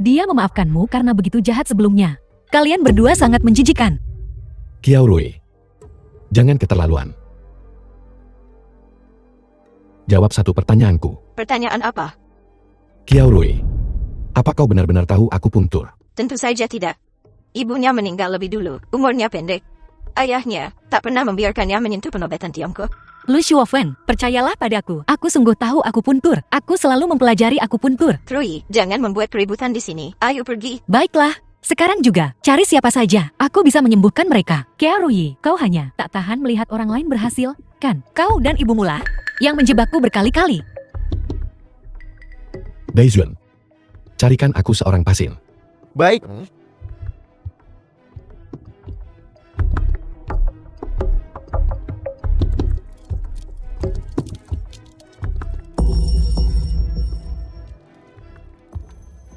Dia memaafkanmu karena begitu jahat sebelumnya. Kalian berdua sangat menjijikan. Kiao Rui, jangan keterlaluan. Jawab satu pertanyaanku. Pertanyaan apa? Kiao Rui, apa kau benar-benar tahu akupuntur? Tentu saja tidak. Ibunya meninggal lebih dulu, umurnya pendek. Ayahnya tak pernah membiarkannya menyentuh pengobatan Tiongkok. Lu Shuofen, percayalah padaku. Aku sungguh tahu akupuntur. Aku selalu mempelajari akupuntur. Rui, jangan membuat keributan di sini. Ayo pergi. Baiklah, sekarang juga. Cari siapa saja. Aku bisa menyembuhkan mereka. Kiao Rui, kau hanya tak tahan melihat orang lain berhasil, kan? Kau dan ibumu lah yang menjebakku berkali-kali. Daizun, carikan aku seorang pasien. Baik.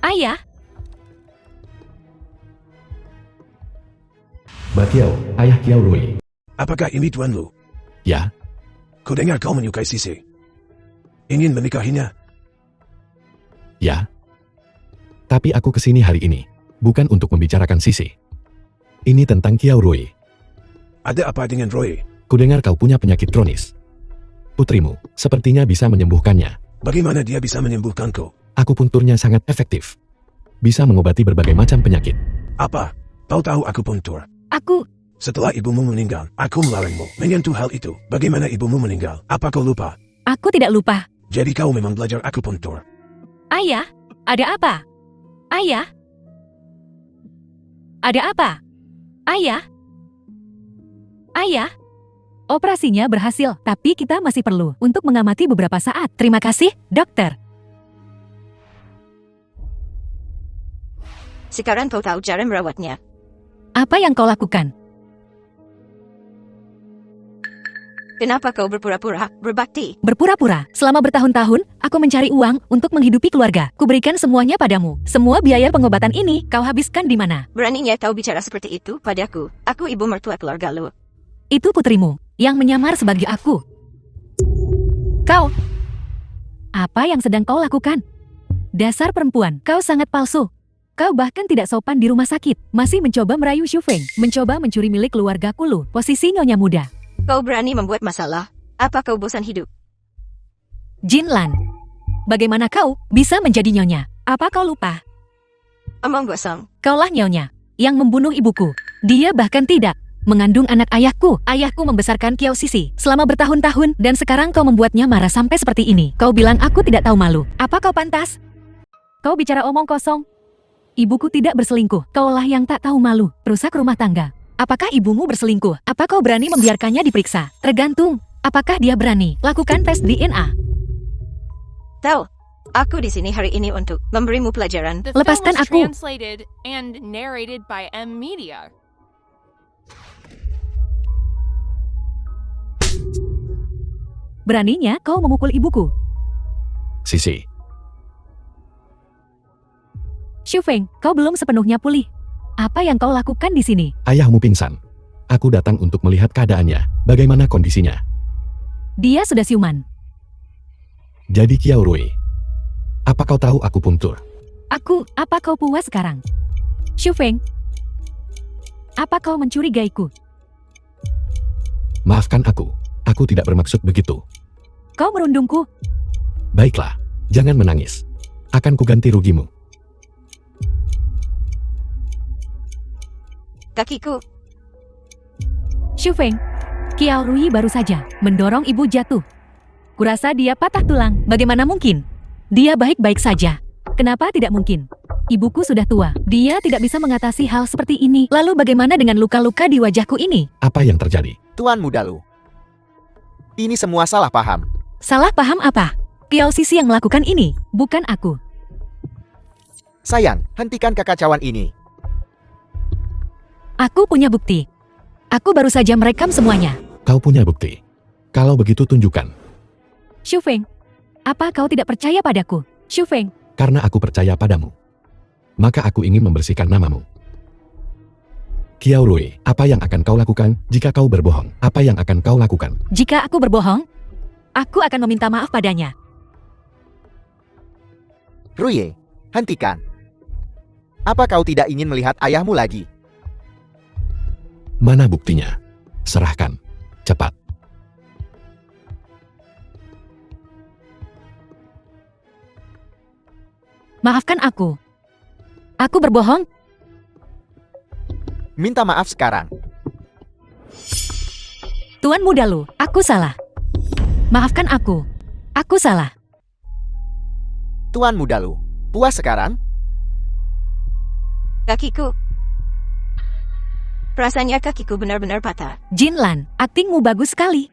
Ayah, Mbak Kiao, ayah Kiao Rui. Apakah ini Tuan Lu? Ya, Kudengar kau menyukai Sisi. Ingin menikahinya? ya. Tapi aku kesini hari ini, bukan untuk membicarakan Sisi. Ini tentang Kiao Rui. Ada apa dengan Roy? Kudengar kau punya penyakit kronis. Putrimu, sepertinya bisa menyembuhkannya. Bagaimana dia bisa menyembuhkanku? Akupunturnya sangat efektif. Bisa mengobati berbagai macam penyakit. Apa? Kau tahu akupuntur? aku... Setelah ibumu meninggal, aku melarangmu menyentuh hal itu. Bagaimana ibumu meninggal? Apa kau lupa? Aku tidak lupa. Jadi kau memang belajar akupuntur. Ayah, ada apa? Ayah? Ada apa? Ayah? Ayah? Operasinya berhasil, tapi kita masih perlu untuk mengamati beberapa saat. Terima kasih, dokter. Sekarang kau tahu cara merawatnya. Apa yang kau lakukan? Kenapa kau berpura-pura berbakti? Berpura-pura. Selama bertahun-tahun, aku mencari uang untuk menghidupi keluarga. Kuberikan semuanya padamu. Semua biaya pengobatan ini kau habiskan di mana? Beraninya kau bicara seperti itu padaku. Aku ibu mertua keluarga lu. Itu putrimu yang menyamar sebagai aku. Kau Apa yang sedang kau lakukan? Dasar perempuan, kau sangat palsu. Kau bahkan tidak sopan di rumah sakit. Masih mencoba merayu Xu Feng. Mencoba mencuri milik keluarga Kulu. Posisi nyonya muda. Kau berani membuat masalah? Apa kau bosan hidup? Jin Lan. Bagaimana kau bisa menjadi nyonya? Apa kau lupa? Omong gosong. Kaulah nyonya yang membunuh ibuku. Dia bahkan tidak mengandung anak ayahku. Ayahku membesarkan Kiao Sisi selama bertahun-tahun dan sekarang kau membuatnya marah sampai seperti ini. Kau bilang aku tidak tahu malu. Apa kau pantas? Kau bicara omong kosong. Ibuku tidak berselingkuh. Kaulah yang tak tahu malu. Rusak rumah tangga. Apakah ibumu berselingkuh? Apa kau berani membiarkannya diperiksa? Tergantung. Apakah dia berani? Lakukan tes DNA. Tahu, aku di sini hari ini untuk memberimu pelajaran. The film Lepaskan was aku. translated and narrated by M Media. Beraninya kau memukul ibuku. Sisi, Xu Feng, kau belum sepenuhnya pulih. Apa yang kau lakukan di sini? ayahmu pingsan. Aku datang untuk melihat keadaannya. Bagaimana kondisinya? Dia sudah siuman. Jadi Kiao Rui, apa kau tahu aku puntur? Apa kau puas sekarang? Xu Feng, apa kau mencurigaiku? Maafkan aku tidak bermaksud begitu. Kau merundungku. Baiklah, jangan menangis. Akan kuganti rugimu. Kakiku. Xu Feng, Kiao Rui baru saja mendorong ibu jatuh. Kurasa dia patah tulang. Bagaimana mungkin? Dia baik-baik saja. Kenapa tidak mungkin? Ibuku sudah tua. Dia tidak bisa mengatasi hal seperti ini. Lalu bagaimana dengan luka-luka di wajahku ini? Apa yang terjadi? Tuan Muda Lu. Ini semua salah paham. Salah paham apa? Kiao Sisi yang melakukan ini, bukan aku. Sayang, hentikan kekacauan ini. Aku punya bukti. Aku baru saja merekam semuanya. Kau punya bukti. Kalau begitu tunjukkan. Xu Feng, apa kau tidak percaya padaku? Xu Feng, Karena aku percaya padamu. Maka aku ingin membersihkan namamu. Kiao Rui, apa yang akan kau lakukan jika kau berbohong? Apa yang akan kau lakukan? jika aku berbohong, aku akan meminta maaf padanya. Ruye, hentikan. Apa kau tidak ingin melihat ayahmu lagi? Mana buktinya? Serahkan. Cepat. Maafkan aku. Aku berbohong. Minta maaf sekarang. Tuan Muda Lu, aku salah. Maafkan aku. Aku salah. Tuan Muda Lu, puas sekarang? Kakiku. Rasanya kakiku benar-benar patah. Jin Lan, aktingmu bagus sekali.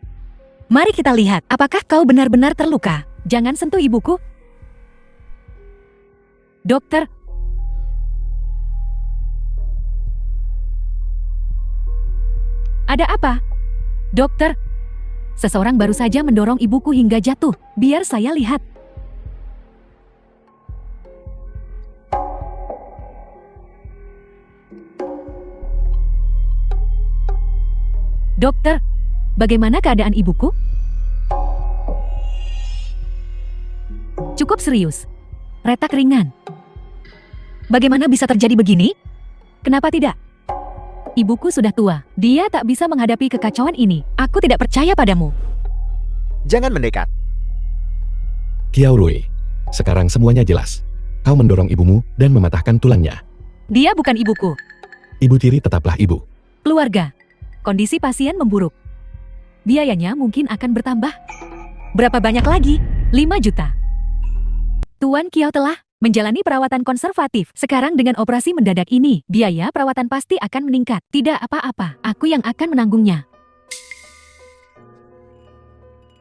Mari kita lihat, apakah kau benar-benar terluka? Jangan sentuh ibuku. Dokter. Ada apa? Dokter. Seseorang baru saja mendorong ibuku hingga jatuh. Biar saya lihat. Dokter, bagaimana keadaan ibuku? Cukup serius. Retak ringan. Bagaimana bisa terjadi begini? Kenapa tidak? Ibuku sudah tua. Dia tak bisa menghadapi kekacauan ini. Aku tidak percaya padamu. Jangan mendekat. Kiao Rui, sekarang semuanya jelas. Kau mendorong ibumu dan mematahkan tulangnya. Dia bukan ibuku. Ibu tiri tetaplah ibu. Keluarga. Kondisi pasien memburuk. Biayanya mungkin akan bertambah. Berapa banyak lagi? 5 juta. Tuan Kiao telah menjalani perawatan konservatif. Sekarang dengan operasi mendadak ini, biaya perawatan pasti akan meningkat. Tidak apa-apa, aku yang akan menanggungnya.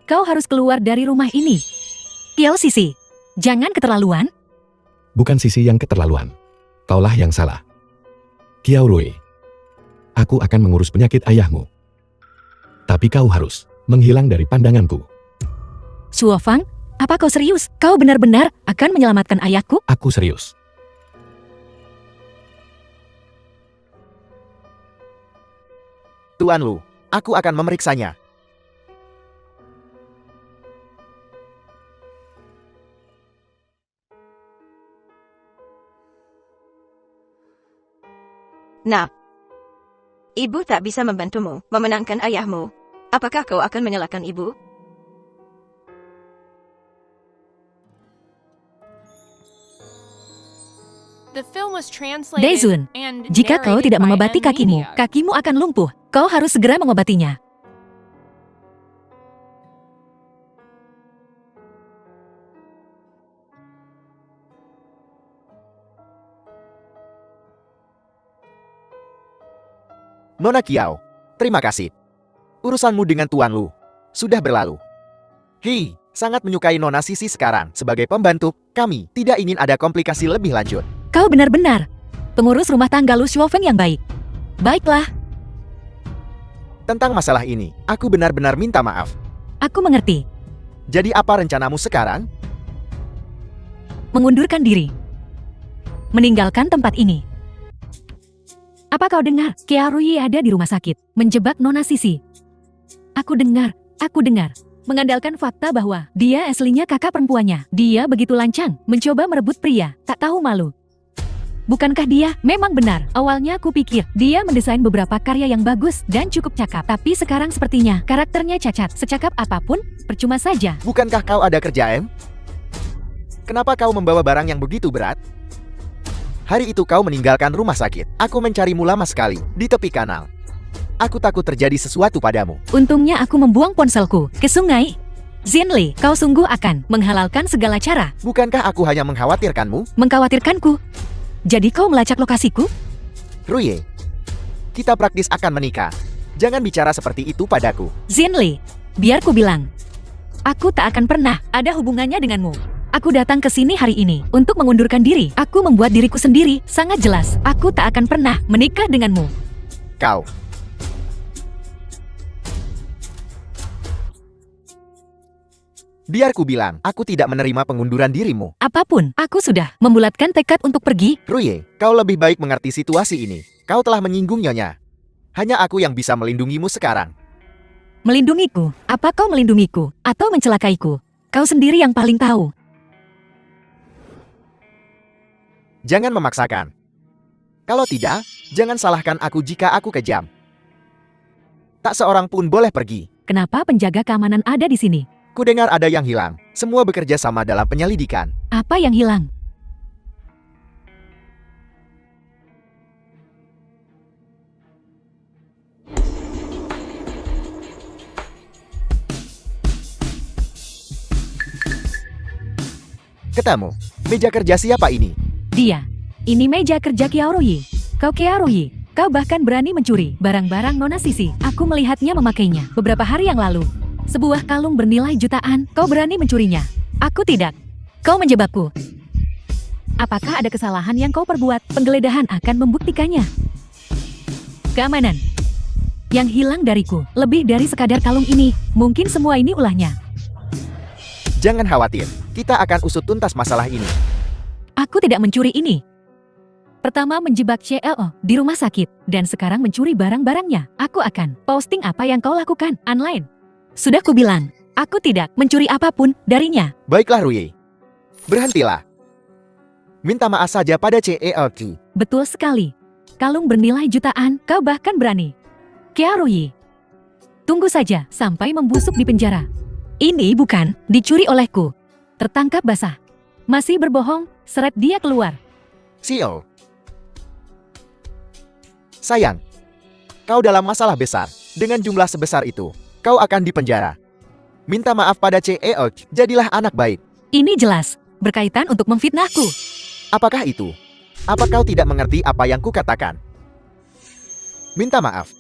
Kau harus keluar dari rumah ini. Kiao Sisi, jangan keterlaluan. Bukan Sisi yang keterlaluan. Kaulah yang salah. Kiao Rui, aku akan mengurus penyakit ayahmu. Tapi kau harus menghilang dari pandanganku. Suofang, apa kau serius? Kau benar-benar akan menyelamatkan ayahku? Aku serius. Tuan Lu, aku akan memeriksanya. Nah, ibu tak bisa membantumu memenangkan ayahmu. Apakah kau akan menyalahkan ibu? The film was translated Daesun, and jika kau narrated tidak by mengobati kakimu, M-Media. kakimu akan lumpuh. Kau harus segera mengobatinya. Nona Kiao, terima kasih. Urusanmu dengan Tuan Lu sudah berlalu. Hei, sangat menyukai Nona Sisi sekarang. Sebagai pembantu, kami tidak ingin ada komplikasi lebih lanjut. Kau benar-benar pengurus rumah tangga Lu Shuofeng yang baik. Baiklah, Tentang masalah ini, aku benar-benar minta maaf. aku mengerti. Jadi apa rencanamu sekarang? Mengundurkan diri. Meninggalkan tempat ini. Apa kau dengar? Kiarui ada di rumah sakit, menjebak Nona Sisi. Aku dengar. Mengandalkan fakta bahwa dia aslinya kakak perempuannya. Dia begitu lancang, mencoba merebut pria, tak tahu malu. Bukankah dia? Memang benar. Awalnya aku pikir dia mendesain beberapa karya yang bagus dan cukup cakap. Tapi sekarang sepertinya karakternya cacat. Secakap apapun, percuma saja. Bukankah kau ada kerjaan? Kenapa kau membawa barang yang begitu berat? Hari itu kau meninggalkan rumah sakit. Aku mencarimu lama sekali, di tepi kanal. Aku takut terjadi sesuatu padamu. Untungnya aku membuang ponselku ke sungai. Zinli, kau sungguh akan menghalalkan segala cara. Bukankah aku hanya mengkhawatirkanmu? Mengkhawatirkanku. Jadi kau melacak lokasiku? Ruye, kita praktis akan menikah. Jangan bicara seperti itu padaku. Zinli, biar ku bilang. Aku tak akan pernah ada hubungannya denganmu. Aku datang ke sini hari ini untuk mengundurkan diri. Aku membuat diriku sendiri sangat jelas. Aku tak akan pernah menikah denganmu. Kau. Biar ku bilang, aku tidak menerima pengunduran dirimu. Apapun, aku sudah membulatkan tekad untuk pergi. Ruye, kau lebih baik mengerti situasi ini. Kau telah menyinggung Nyonya. Hanya aku yang bisa melindungimu sekarang. Melindungiku? Apa kau melindungiku? Atau mencelakaiku? Kau sendiri yang paling tahu. Jangan memaksakan. Kalau tidak, jangan salahkan aku jika aku kejam. Tak seorang pun boleh pergi. Kenapa penjaga keamanan ada di sini? Ku dengar ada yang hilang. Semua bekerja sama dalam penyelidikan. Apa yang hilang? Ketemu. Meja kerja siapa ini? Dia. Ini meja kerja Kiaroyi. Kau Kiaroyi. Kau bahkan berani mencuri barang-barang Nona Sisi. Aku melihatnya memakainya beberapa hari yang lalu. Sebuah kalung bernilai jutaan. Kau berani mencurinya. Aku tidak. Kau menjebakku. Apakah ada kesalahan yang kau perbuat? Penggeledahan akan membuktikannya. Keamanan. Yang hilang dariku. Lebih dari sekadar kalung ini. Mungkin semua ini ulahnya. Jangan khawatir. Kita akan usut tuntas masalah ini. Aku tidak mencuri ini. Pertama menjebak CLO di rumah sakit. Dan sekarang mencuri barang-barangnya. Aku akan posting apa yang kau lakukan online. Sudah kubilang, aku tidak mencuri apapun darinya. Baiklah Ruye. Berhentilah. Minta maaf saja pada CELQ. Betul sekali. Kalung bernilai jutaan, kau bahkan berani. Kiaroyi. Tunggu saja sampai membusuk di penjara. Ini bukan dicuri olehku. Tertangkap basah. Masih berbohong, seret dia keluar. CEO. Sayang. Kau dalam masalah besar. Dengan jumlah sebesar itu, kau akan dipenjara. Minta maaf pada CELQ. Jadilah anak baik. Ini jelas berkaitan untuk memfitnahku. Apakah itu? Apa kau tidak mengerti apa yang kukatakan? Minta maaf.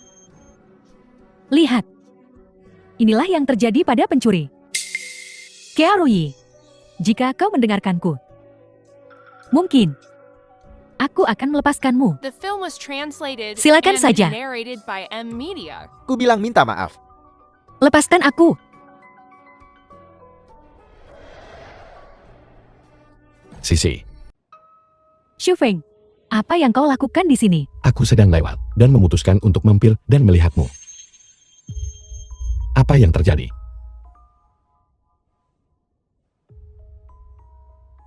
Lihat. Inilah yang terjadi pada pencuri. Kiaroyi, jika kau mendengarkanku, mungkin aku akan melepaskanmu. The film was translated Silakan and saja. narrated by M-Media. Ku bilang minta maaf. Lepaskan aku. Sisi, Shufeng, apa yang kau lakukan di sini? aku sedang lewat dan memutuskan untuk mampir dan melihatmu. Apa yang terjadi?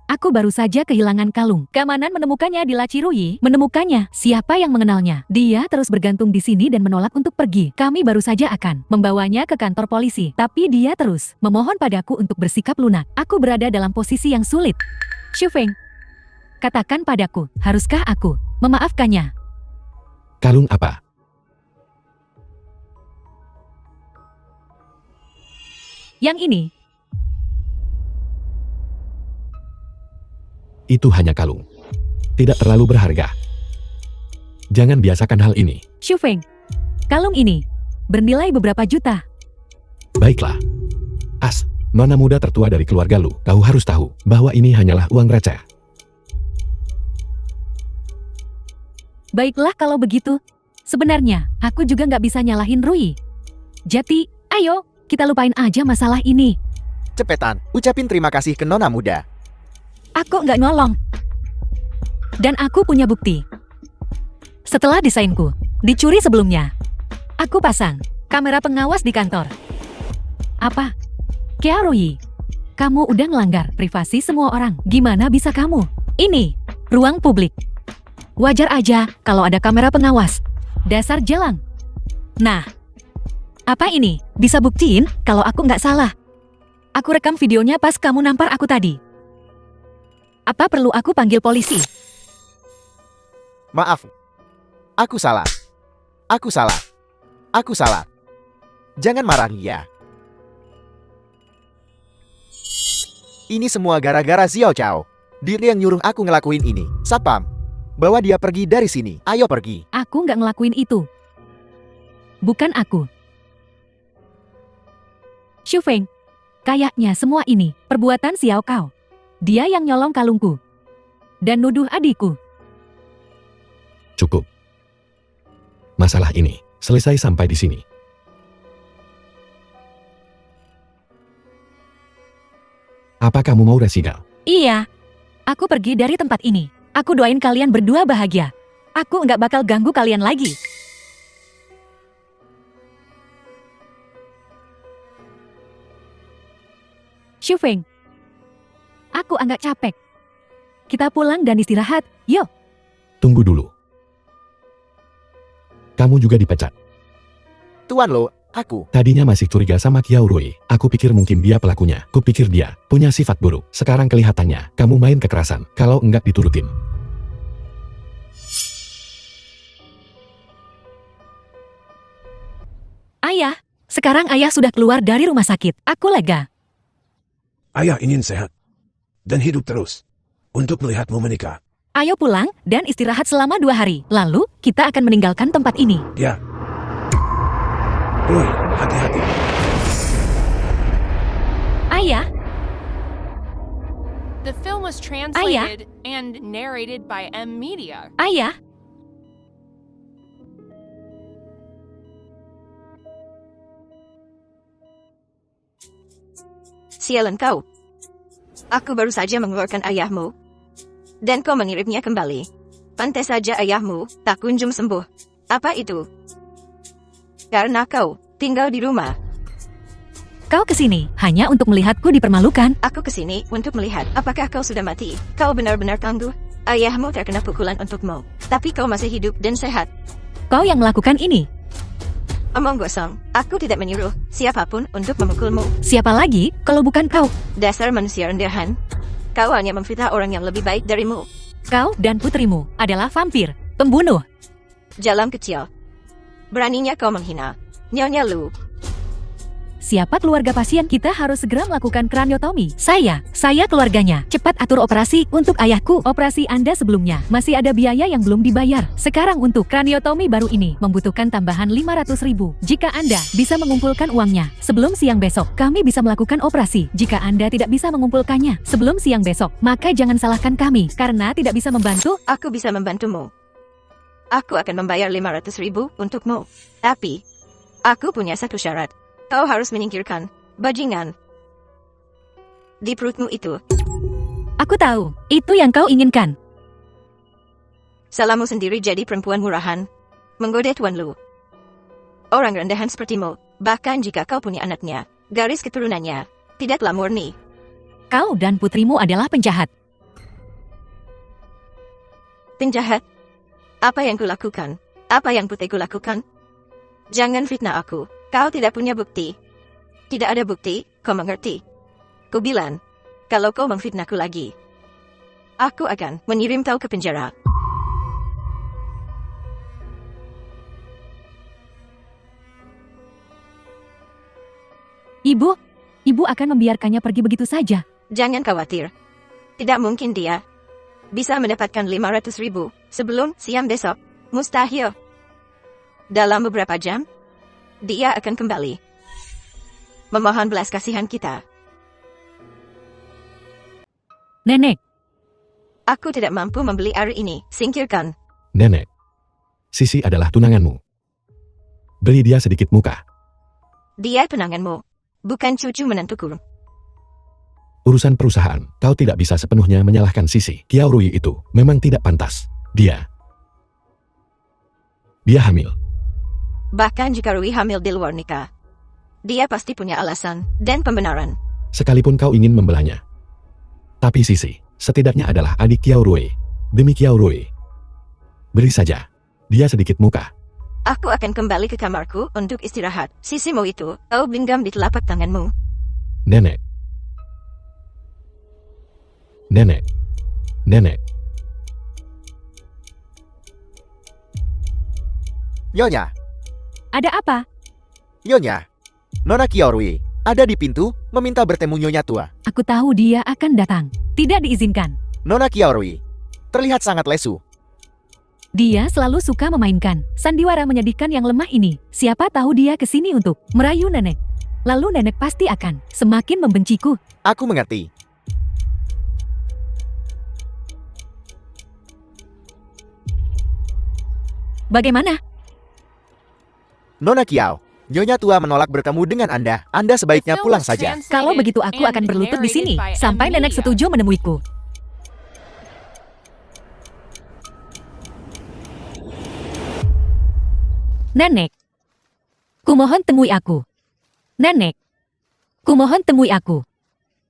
Aku Aku baru saja kehilangan kalung. Keamanan menemukannya di laci Ruyi. Menemukannya. Siapa yang mengenalnya? Dia terus bergantung di sini dan menolak untuk pergi. Kami baru saja akan membawanya ke kantor polisi. Tapi dia terus memohon padaku untuk bersikap lunak. Aku berada dalam posisi yang sulit. Xu Feng, katakan padaku, haruskah aku memaafkannya? Kalung apa? Yang ini. Itu hanya kalung. Tidak terlalu berharga. Jangan biasakan hal ini. Xu Feng, kalung ini bernilai beberapa juta. Baiklah. As, nona muda tertua dari keluarga lu. Kau harus tahu bahwa ini hanyalah uang receh. Baiklah kalau begitu. Sebenarnya, aku juga nggak bisa nyalahin Rui. Jadi, ayo, kita lupain aja masalah ini. Cepetan, ucapin terima kasih ke nona muda. Aku nggak nolong. Dan aku punya bukti. Setelah desainku dicuri sebelumnya, aku pasang kamera pengawas di kantor. Apa? Kiarui, kamu udah ngelanggar privasi semua orang. Gimana bisa kamu? Ini ruang publik. Wajar aja kalau ada kamera pengawas. Dasar jelang. Nah, apa ini? Bisa buktiin kalau aku nggak salah. Aku rekam videonya pas kamu nampar aku tadi. Apa perlu aku panggil polisi? Maaf. Aku salah. Aku salah. Aku salah. Jangan marah ya. Ini semua gara-gara Xiao Chao. Dia yang nyuruh aku ngelakuin ini. Satpam, bawa dia pergi dari sini. Ayo pergi. Aku nggak ngelakuin itu. Bukan aku. Xu Feng, kayaknya semua ini perbuatan Xiao Kao. Dia yang nyolong kalungku dan nuduh adikku. Cukup. Masalah ini selesai sampai di sini. Apa kamu mau resigal? Iya, aku pergi dari tempat ini. Aku doain kalian berdua bahagia. Aku nggak bakal ganggu kalian lagi. Xu Feng, aku agak capek. Kita pulang dan istirahat, yuk. Tunggu dulu. Kamu juga dipecat. Tuan Lo, aku. Tadinya masih curiga sama Kiao Rui. Aku pikir mungkin dia pelakunya. Kupikir dia punya sifat buruk. Sekarang kelihatannya kamu main kekerasan. Kalau enggak diturutin. Ayah, sekarang ayah sudah keluar dari rumah sakit. Aku lega. Ayah ingin sehat dan hidup terus untuk melihatmu menikah. Ayo pulang dan istirahat selama 2 hari. Lalu, kita akan meninggalkan tempat ini. Ya. Roy, hati-hati. Ayah, The film was translated and narrated by M Media. ayah. Sialan kau. Aku baru saja mengeluarkan ayahmu. Dan kau mengirimnya kembali. Pantas saja ayahmu tak kunjung sembuh. Apa itu? Karena kau tinggal di rumah. Kau kesini hanya untuk melihatku dipermalukan. Aku kesini untuk melihat apakah kau sudah mati. Kau benar-benar tangguh. Ayahmu terkena pukulan untukmu. Tapi kau masih hidup dan sehat. Kau yang melakukan ini. Omong gosong. Aku tidak menyuruh siapapun untuk memukulmu. Siapa lagi kalau bukan kau? Dasar manusia rendahan. Kau hanya memfitnah orang yang lebih baik darimu. Kau dan putrimu adalah vampir, pembunuh. Jalan kecil. Beraninya kau menghina Nyonya Lu. Siapa keluarga pasien? Kita harus segera melakukan kraniotomi. Saya keluarganya. Cepat atur operasi untuk ayahku. Operasi Anda sebelumnya masih ada biaya yang belum dibayar. Sekarang untuk kraniotomi baru ini membutuhkan tambahan 500.000. Jika Anda bisa mengumpulkan uangnya sebelum siang besok, kami bisa melakukan operasi. Jika Anda tidak bisa mengumpulkannya sebelum siang besok, maka jangan salahkan kami karena tidak bisa membantu. Aku bisa membantumu. Aku akan membayar 500.000 untukmu. Tapi, aku punya satu syarat. Kau harus menyingkirkan bajingan di perutmu itu. Aku tahu, itu yang kau inginkan. Salahmu sendiri jadi perempuan murahan. Menggoda Tuan Lu. Orang rendahan sepertimu, bahkan jika kau punya anaknya, garis keturunannya tidaklah murni. Kau dan putrimu adalah penjahat. Penjahat. Apa yang kulakukan? Apa yang putih kulakukan? Jangan fitnah aku. Kau tidak punya bukti. Tidak ada bukti, kau mengerti? Ku bilang, kalau kau memfitnahku lagi, aku akan mengirim kau ke penjara. Ibu akan membiarkannya pergi begitu saja. Jangan khawatir. Tidak mungkin dia bisa mendapatkan 500.000 sebelum siang besok. Mustahil. Dalam beberapa jam, dia akan kembali. Memohon belas kasihan kita. Nenek, Aku tidak mampu membeli air ini. Singkirkan. Nenek, Sisi adalah tunanganmu. Beri dia sedikit muka. Dia tunanganmu. Bukan cucu menantuku. Urusan perusahaan, kau tidak bisa sepenuhnya menyalahkan Sisi. Kiao Rui itu memang tidak pantas. Dia hamil. Bahkan jika Rui hamil di luar nikah, dia pasti punya alasan dan pembenaran. Sekalipun kau ingin membelanya. Tapi Sisi, setidaknya adalah adik Kiao Rui. Demi Kiao Rui, beri saja dia sedikit muka. Aku akan kembali ke kamarku untuk istirahat. Sisimu itu, kau genggam di telapak tanganmu. Nenek. Nenek. Nenek. Nyonya, ada apa? Nyonya. Nona Kiao Rui ada di pintu meminta bertemu Nyonya tua. Aku tahu dia akan datang. Tidak diizinkan. Nona Kiao Rui terlihat sangat lesu. Dia selalu suka memainkan sandiwara menyedihkan yang lemah ini. Siapa tahu dia kesini untuk merayu nenek. Lalu nenek pasti akan semakin membenciku. Aku mengerti. Bagaimana? Nona Kiao, Nyonya tua menolak bertemu dengan Anda. Anda sebaiknya pulang saja. Kalau begitu aku akan berlutut di sini sampai nenek setuju menemuiku. Nenek, kumohon temui aku. Nenek, kumohon temui aku.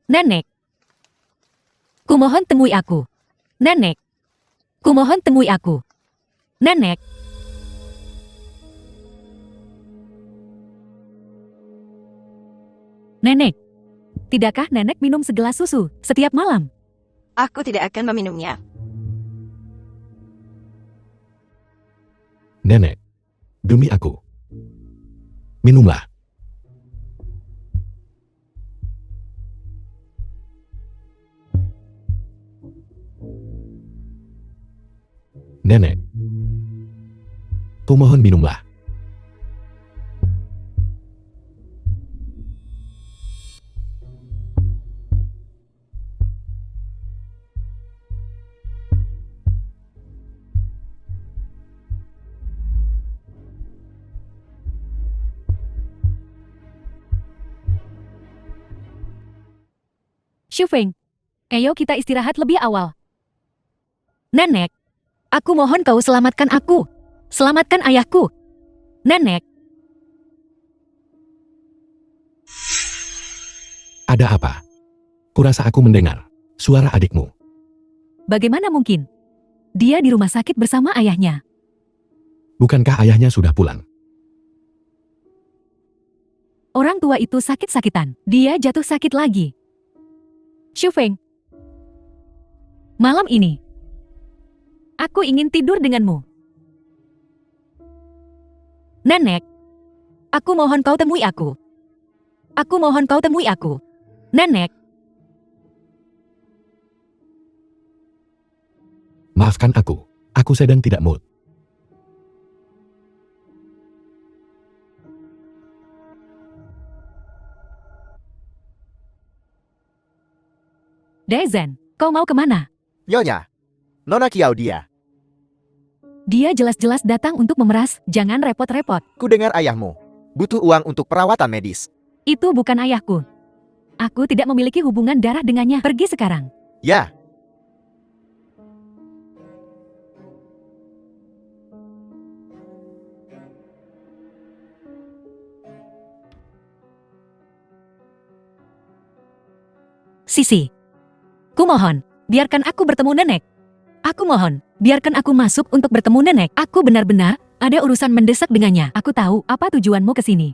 Nenek, kumohon temui aku. Nenek, kumohon temui aku. Nenek. Nenek, tidakkah nenek minum segelas susu setiap malam? Aku tidak akan meminumnya. Nenek. Demi aku. Minumlah. Nenek. Kumohon minumlah. Shufeng, ayo kita istirahat lebih awal. Nenek, aku mohon kau selamatkan aku. Selamatkan ayahku. Nenek. Ada apa? Kurasa aku mendengar suara adikmu. Bagaimana mungkin? Dia di rumah sakit bersama ayahnya. Bukankah ayahnya sudah pulang? Orang tua itu sakit-sakitan. Dia jatuh sakit lagi. Shufeng, malam ini, aku ingin tidur denganmu. Nenek, aku mohon kau temui aku. Aku mohon kau temui aku. Nenek, Maafkan aku sedang tidak mood. Dezen, kau mau kemana? Nyonya, Nona Kiao dia. Dia jelas-jelas datang untuk memeras, jangan repot-repot. Ku dengar ayahmu butuh uang untuk perawatan medis. Itu bukan ayahku. Aku tidak memiliki hubungan darah dengannya. Pergi sekarang. Ya, Sisi, kumohon, biarkan aku bertemu nenek. Aku mohon, biarkan aku masuk untuk bertemu nenek. Aku benar-benar ada urusan mendesak dengannya. Aku tahu apa tujuanmu ke sini.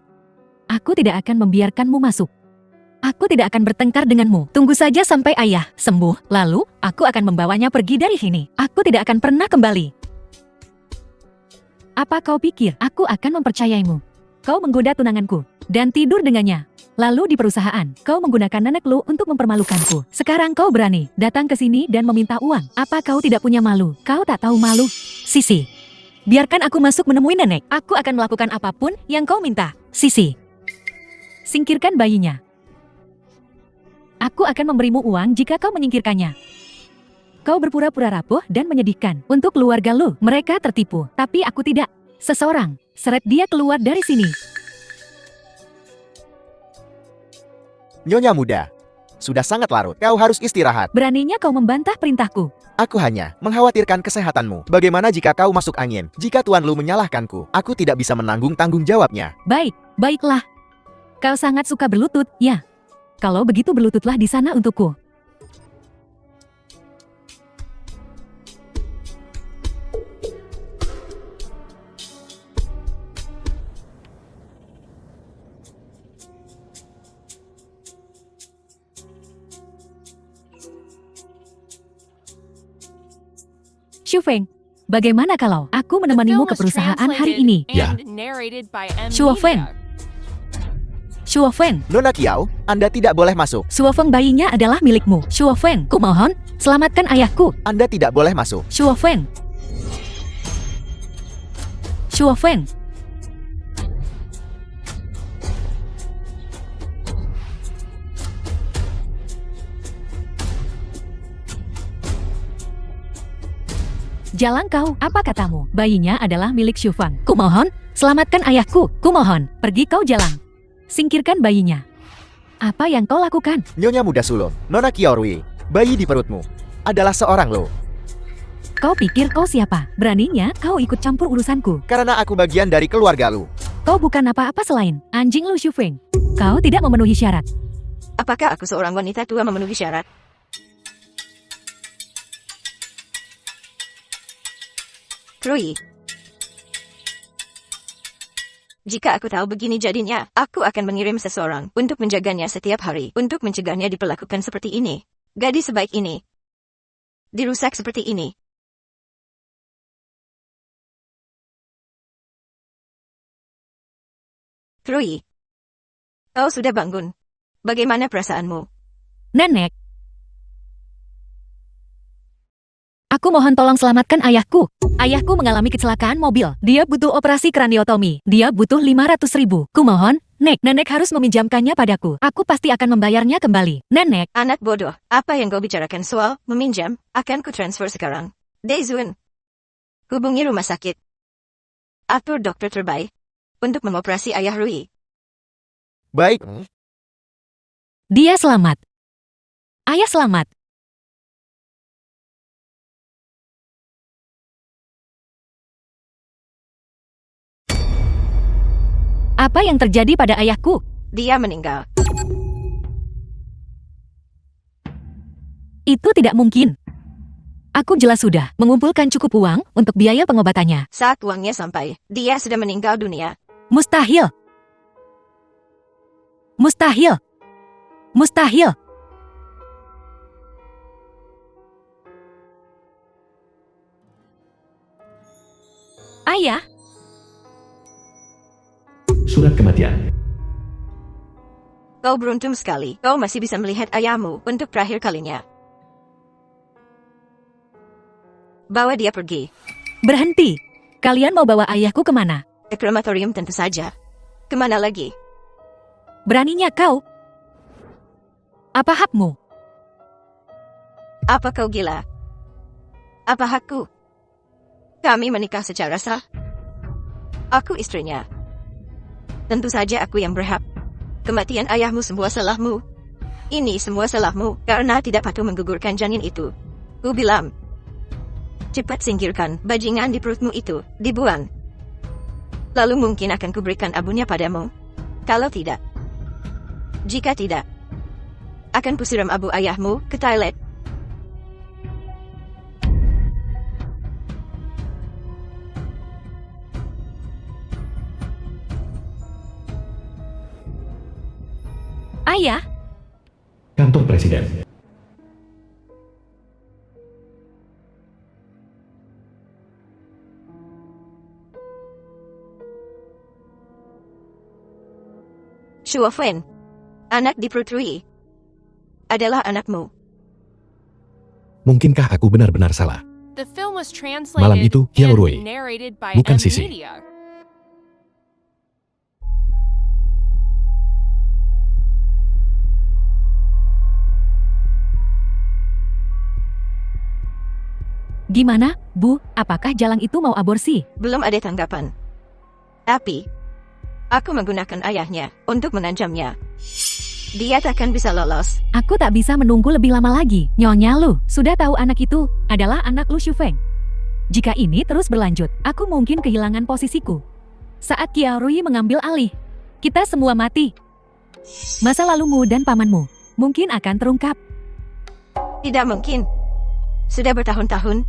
Aku tidak akan membiarkanmu masuk. Aku tidak akan bertengkar denganmu. Tunggu saja sampai ayah sembuh, lalu aku akan membawanya pergi dari sini. Aku tidak akan pernah kembali. Apa kau pikir aku akan mempercayaimu? Kau menggoda tunanganku dan tidur dengannya. Lalu di perusahaan, kau menggunakan nenek lu untuk mempermalukanku. Sekarang kau berani datang ke sini dan meminta uang. Apa kau tidak punya malu? Kau tak tahu malu? Sisi, biarkan aku masuk menemui nenek. Aku akan melakukan apapun yang kau minta. Sisi, singkirkan bayinya. Aku akan memberimu uang jika kau menyingkirkannya. Kau berpura-pura rapuh dan menyedihkan untuk keluarga lu. Mereka tertipu, tapi aku tidak. Seseorang, seret dia keluar dari sini. Nyonya muda, sudah sangat larut. Kau harus istirahat. Beraninya kau membantah perintahku. Aku hanya mengkhawatirkan kesehatanmu. Bagaimana jika kau masuk angin? Jika tuan lu menyalahkanku, aku tidak bisa menanggung tanggung jawabnya. Baiklah. Kau sangat suka berlutut, ya? Kalau begitu berlututlah di sana untukku. Shufeng, bagaimana kalau aku The menemanimu film ke was perusahaan hari translated ini? Ya. and narrated by M. Shuofeng. Media. Shuofeng, Nona Kiao, Anda tidak boleh masuk. Shuofeng bayinya adalah milikmu. Shuofeng, kumohon, selamatkan ayahku. Anda tidak boleh masuk. Shuofeng. Shuofeng. Jalan kau, apa katamu? Bayinya adalah milik Shufang. Kumohon, selamatkan ayahku. Kumohon, pergi kau jalan. Singkirkan bayinya. Apa yang kau lakukan? Nyonya muda sulung, Nona Kiaorui, bayi di perutmu adalah seorang lo. Kau pikir kau siapa? Beraninya kau ikut campur urusanku. Karena aku bagian dari keluarga lu. Kau bukan apa-apa selain anjing Lu Shufeng. Kau tidak memenuhi syarat. Apakah aku seorang wanita tua memenuhi syarat? Krui. Jika aku tahu begini jadinya, aku akan mengirim seseorang untuk menjaganya setiap hari, untuk mencegahnya diperlakukan seperti ini. Gadis sebaik ini dirusak seperti ini. Krui, kau sudah bangun. Bagaimana perasaanmu? Nenek. Aku mohon tolong selamatkan ayahku. Ayahku mengalami kecelakaan mobil. Dia butuh operasi kraniotomi. Dia butuh 500.000. Kumohon, Nek. Nenek harus meminjamkannya padaku. Aku pasti akan membayarnya kembali. Nenek. Anak bodoh, apa yang kau bicarakan soal meminjam, akan ku transfer sekarang. Daezuan, hubungi rumah sakit. Atur dokter terbaik untuk mengoperasi ayah Rui. Baik. Dia selamat. Ayah selamat. Apa yang terjadi pada ayahku? Dia meninggal. Itu tidak mungkin. Aku jelas sudah mengumpulkan cukup uang untuk biaya pengobatannya. Saat uangnya sampai, dia sudah meninggal dunia. Mustahil. Mustahil. Mustahil. Ayah, Surat kematian. Kau beruntung sekali, kau masih bisa melihat ayahmu untuk terakhir kalinya. Bawa dia pergi. berhenti. Kalian mau bawa ayahku kemana? Ke krematorium tentu saja. Kemana lagi? Beraninya kau? Apa hakmu? Apa kau gila? Apa hakku? Kami menikah secara sah. Aku istrinya. Tentu saja aku yang berhak. Kematian ayahmu semua salahmu. Ini semua salahmu karena tidak patuh menggugurkan janin itu. Ku bilang. Cepat singkirkan bajingan di perutmu itu, dibuang. Lalu mungkin akan kuberikan abunya padamu. Kalau tidak. Jika tidak. Akan kusiram abu ayahmu ke toilet. Ayah, Kantor Presiden. Shuofen, anak di perut Rui, adalah anakmu. Mungkinkah aku benar-benar salah? The film was translated Malam itu, Qiao Rui, and narrated by bukan M Sisi. Media. gimana, Bu? Apakah jalang itu mau aborsi? Belum ada tanggapan. Tapi, aku menggunakan ayahnya untuk mengancamnya. Dia takkan bisa lolos. Aku tak bisa menunggu lebih lama lagi. Nyonya Lu, sudah tahu anak itu adalah anak Lu Shufeng. Jika ini terus berlanjut, aku mungkin kehilangan posisiku. Saat Qiao Rui mengambil alih, kita semua mati. Masa lalumu dan pamanmu mungkin akan terungkap. Tidak mungkin. Sudah bertahun-tahun.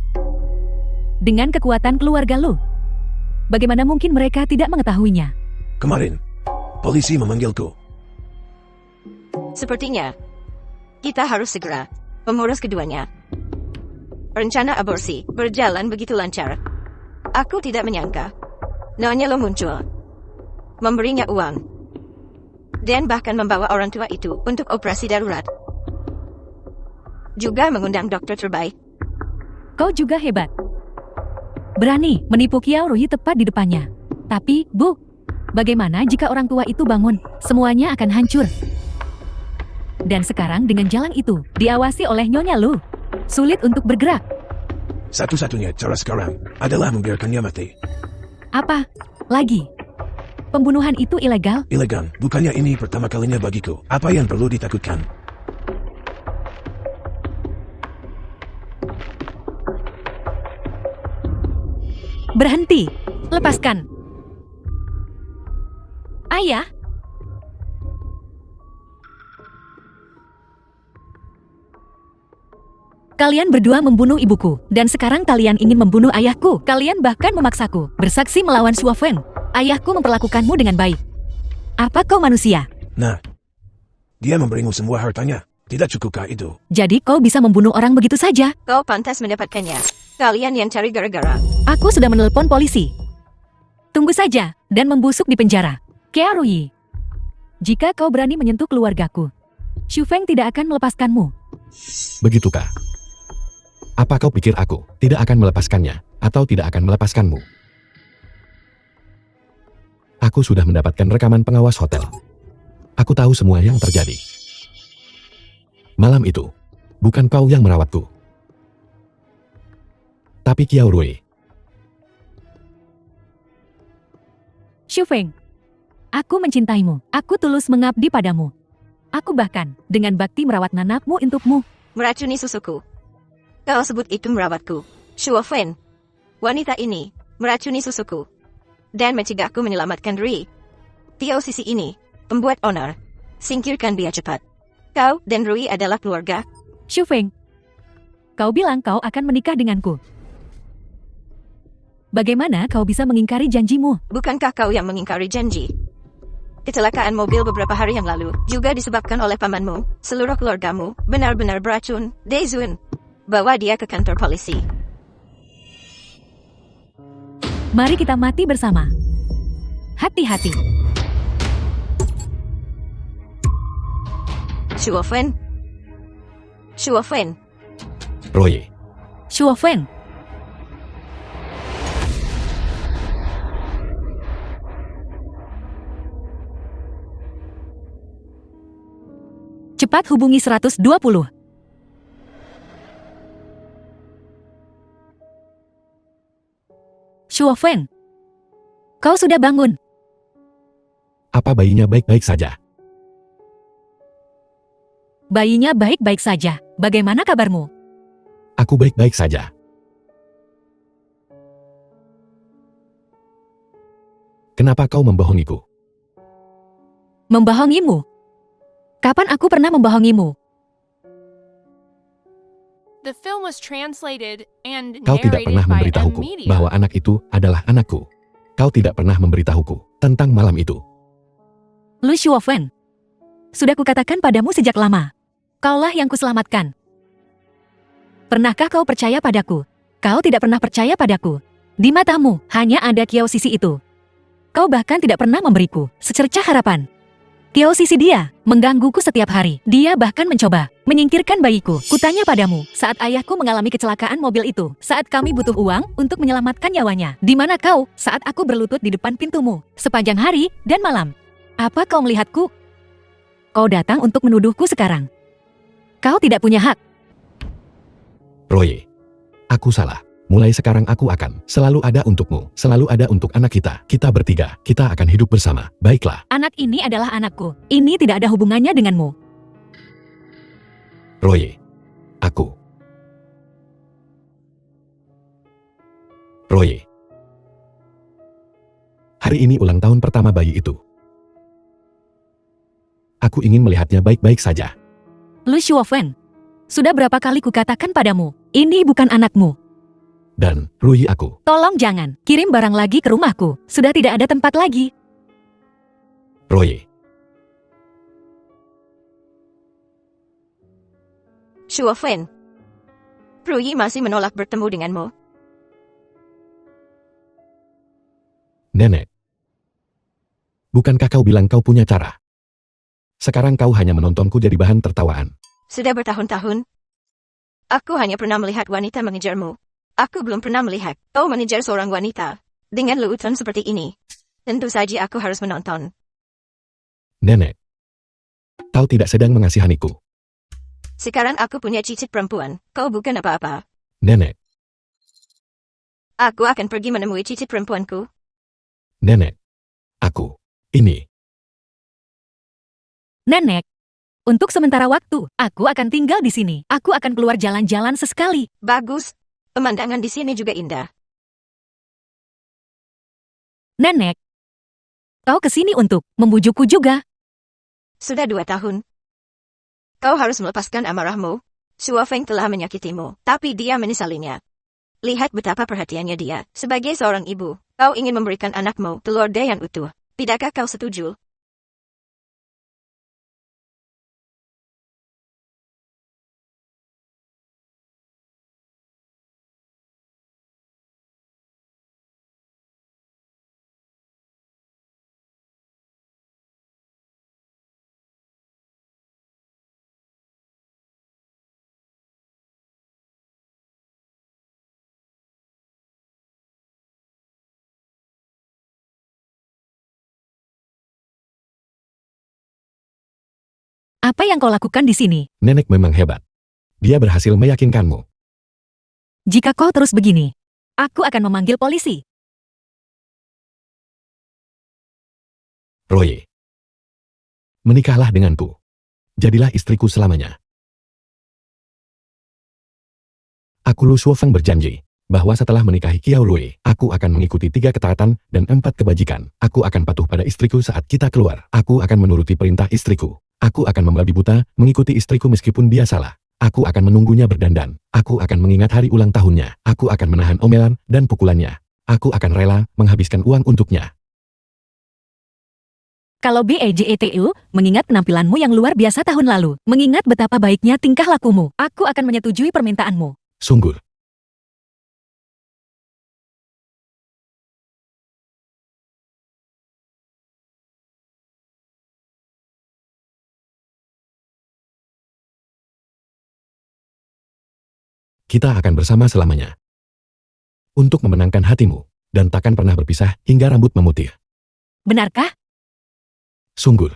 Dengan kekuatan keluarga Lu, bagaimana mungkin mereka tidak mengetahuinya? Kemarin, polisi memanggilku. Sepertinya, kita harus segera mengurus keduanya. Rencana aborsi berjalan begitu lancar. Aku tidak menyangka Nyonya Lu muncul, memberinya uang, dan bahkan membawa orang tua itu untuk operasi darurat. Juga mengundang dokter terbaik. Kau juga hebat. Berani menipu Qiao Rui tepat di depannya. Tapi, Bu, bagaimana jika orang tua itu bangun? Semuanya akan hancur. Dan sekarang dengan jalang itu, diawasi oleh Nyonya Lu, sulit untuk bergerak. Satu-satunya cara sekarang adalah membiarkannya mati. Apa? Lagi? Pembunuhan itu ilegal? Ilegal, bukannya ini pertama kalinya bagiku. Apa yang perlu ditakutkan? Berhenti. Lepaskan. Ayah? Kalian berdua membunuh ibuku, dan sekarang kalian ingin membunuh ayahku. Kalian bahkan memaksaku bersaksi melawan Shuofen. Ayahku memperlakukanmu dengan baik. Apa kau manusia? Nah, dia memberimu semua hartanya. Tidak cukupkah itu? Jadi kau bisa membunuh orang begitu saja? Kau pantas mendapatkannya. Kalian yang cari gara-gara. Aku sudah menelepon polisi. Tunggu saja, dan membusuk di penjara. Qiao Rui, jika kau berani menyentuh keluargaku, Shufeng tidak akan melepaskanmu. Begitukah? Apa kau pikir aku tidak akan melepaskannya, atau tidak akan melepaskanmu? Aku sudah mendapatkan rekaman pengawas hotel. Aku tahu semua yang terjadi. Malam itu, bukan kau yang merawatku, tapi Qiao Rui. Shufeng, aku mencintaimu. Aku tulus mengabdi padamu. Aku bahkan dengan bakti merawat nanakmu untukmu. Meracuni susuku. Kau sebut itu merawatku. Shuofen, wanita ini meracuni susuku dan mencegahku menyelamatkan Rui. Tio Sisi ini, pembuat onar. Singkirkan dia cepat. Kau dan Rui adalah keluarga. Shufeng, kau bilang kau akan menikah denganku. Bagaimana kau bisa mengingkari janjimu? Bukankah kau yang mengingkari janji? Kecelakaan mobil beberapa hari yang lalu juga disebabkan oleh pamanmu. Seluruh keluargamu benar-benar beracun. Daizun, bawa dia ke kantor polisi. Mari kita mati bersama. Hati-hati. Shuofen. Shuofen. Rui, Shuofen. Cepat hubungi 120. Shuofen, kau sudah bangun. apa bayinya baik-baik saja? Bayinya baik-baik saja. Bagaimana kabarmu? Aku baik-baik saja. Kenapa kau membohongiku? Membohongimu? Kapan aku pernah membohongimu? The film was translated and Kau tidak pernah narrated by M memberitahuku Media. bahwa anak itu adalah anakku. Kau tidak pernah memberitahuku tentang malam itu. Lu Shuofen, Sudah kukatakan padamu sejak lama. Kaulah yang kuselamatkan. Pernahkah kau percaya padaku? Kau tidak pernah percaya padaku. Di matamu, hanya ada Kiao Sisi itu. Kau bahkan tidak pernah memberiku secercah harapan. Kiao Sisi dia, menggangguku setiap hari. Dia bahkan mencoba menyingkirkan bayiku. Kutanya padamu, saat ayahku mengalami kecelakaan mobil itu, saat kami butuh uang untuk menyelamatkan nyawanya. Di mana kau saat aku berlutut di depan pintumu, sepanjang hari dan malam? Apa kau melihatku? Kau datang untuk menuduhku sekarang. Kau tidak punya hak. Roy, aku salah. Mulai sekarang aku akan selalu ada untukmu, selalu ada untuk anak kita. Kita bertiga, kita akan hidup bersama. Baiklah. Anak ini adalah anakku. Ini tidak ada hubungannya denganmu. Roy, aku. Roy. Hari ini ulang tahun pertama bayi itu. Aku ingin melihatnya baik-baik saja. Lu Shuofen, sudah berapa kali kukatakan padamu, ini bukan anakmu. Dan, Rui aku. Tolong jangan, kirim barang lagi ke rumahku. Sudah tidak ada tempat lagi. Roy. Shuofen. Ruyi masih menolak bertemu denganmu. Nenek. Bukankah kau bilang kau punya cara? Sekarang kau hanya menontonku jadi bahan tertawaan. Sudah bertahun-tahun. Aku hanya pernah melihat wanita mengejarmu. Aku belum pernah melihat kau mengejar seorang wanita dengan leutan seperti ini. Tentu saja aku harus menonton. Nenek. Kau tidak sedang mengasihaniku. Sekarang aku punya cicit perempuan. Kau bukan apa-apa. Nenek. Aku akan pergi menemui cicit perempuanku. Nenek. Aku. Ini. Nenek, untuk sementara waktu, aku akan tinggal di sini. Aku akan keluar jalan-jalan sesekali. Bagus. Pemandangan di sini juga indah. Nenek, kau kesini untuk membujukku juga. Sudah 2 tahun. Kau harus melepaskan amarahmu. Shuofeng telah menyakitimu, tapi dia menyesalinya. Lihat betapa perhatiannya dia. Sebagai seorang ibu, kau ingin memberikan anakmu telur yang utuh. Tidakkah kau setuju? Apa yang kau lakukan di sini? Nenek memang hebat. Dia berhasil meyakinkanmu. Jika kau terus begini, aku akan memanggil polisi. Roy. Menikahlah denganku. Jadilah istriku selamanya. Aku Lu Shuofeng berjanji bahwa setelah menikahi Kiao Rui, aku akan mengikuti 3 ketaatan dan 4 kebajikan. Aku akan patuh pada istriku saat kita keluar. Aku akan menuruti perintah istriku. Aku akan membabi buta, mengikuti istriku meskipun dia salah. Aku akan menunggunya berdandan. Aku akan mengingat hari ulang tahunnya. Aku akan menahan omelan dan pukulannya. Aku akan rela menghabiskan uang untuknya. Kalau BEJETU, mengingat penampilanmu yang luar biasa tahun lalu, mengingat betapa baiknya tingkah lakumu, aku akan menyetujui permintaanmu. Sungguh. Kita akan bersama selamanya. Untuk memenangkan hatimu, dan takkan pernah berpisah hingga rambut memutih. Benarkah? Sungguh.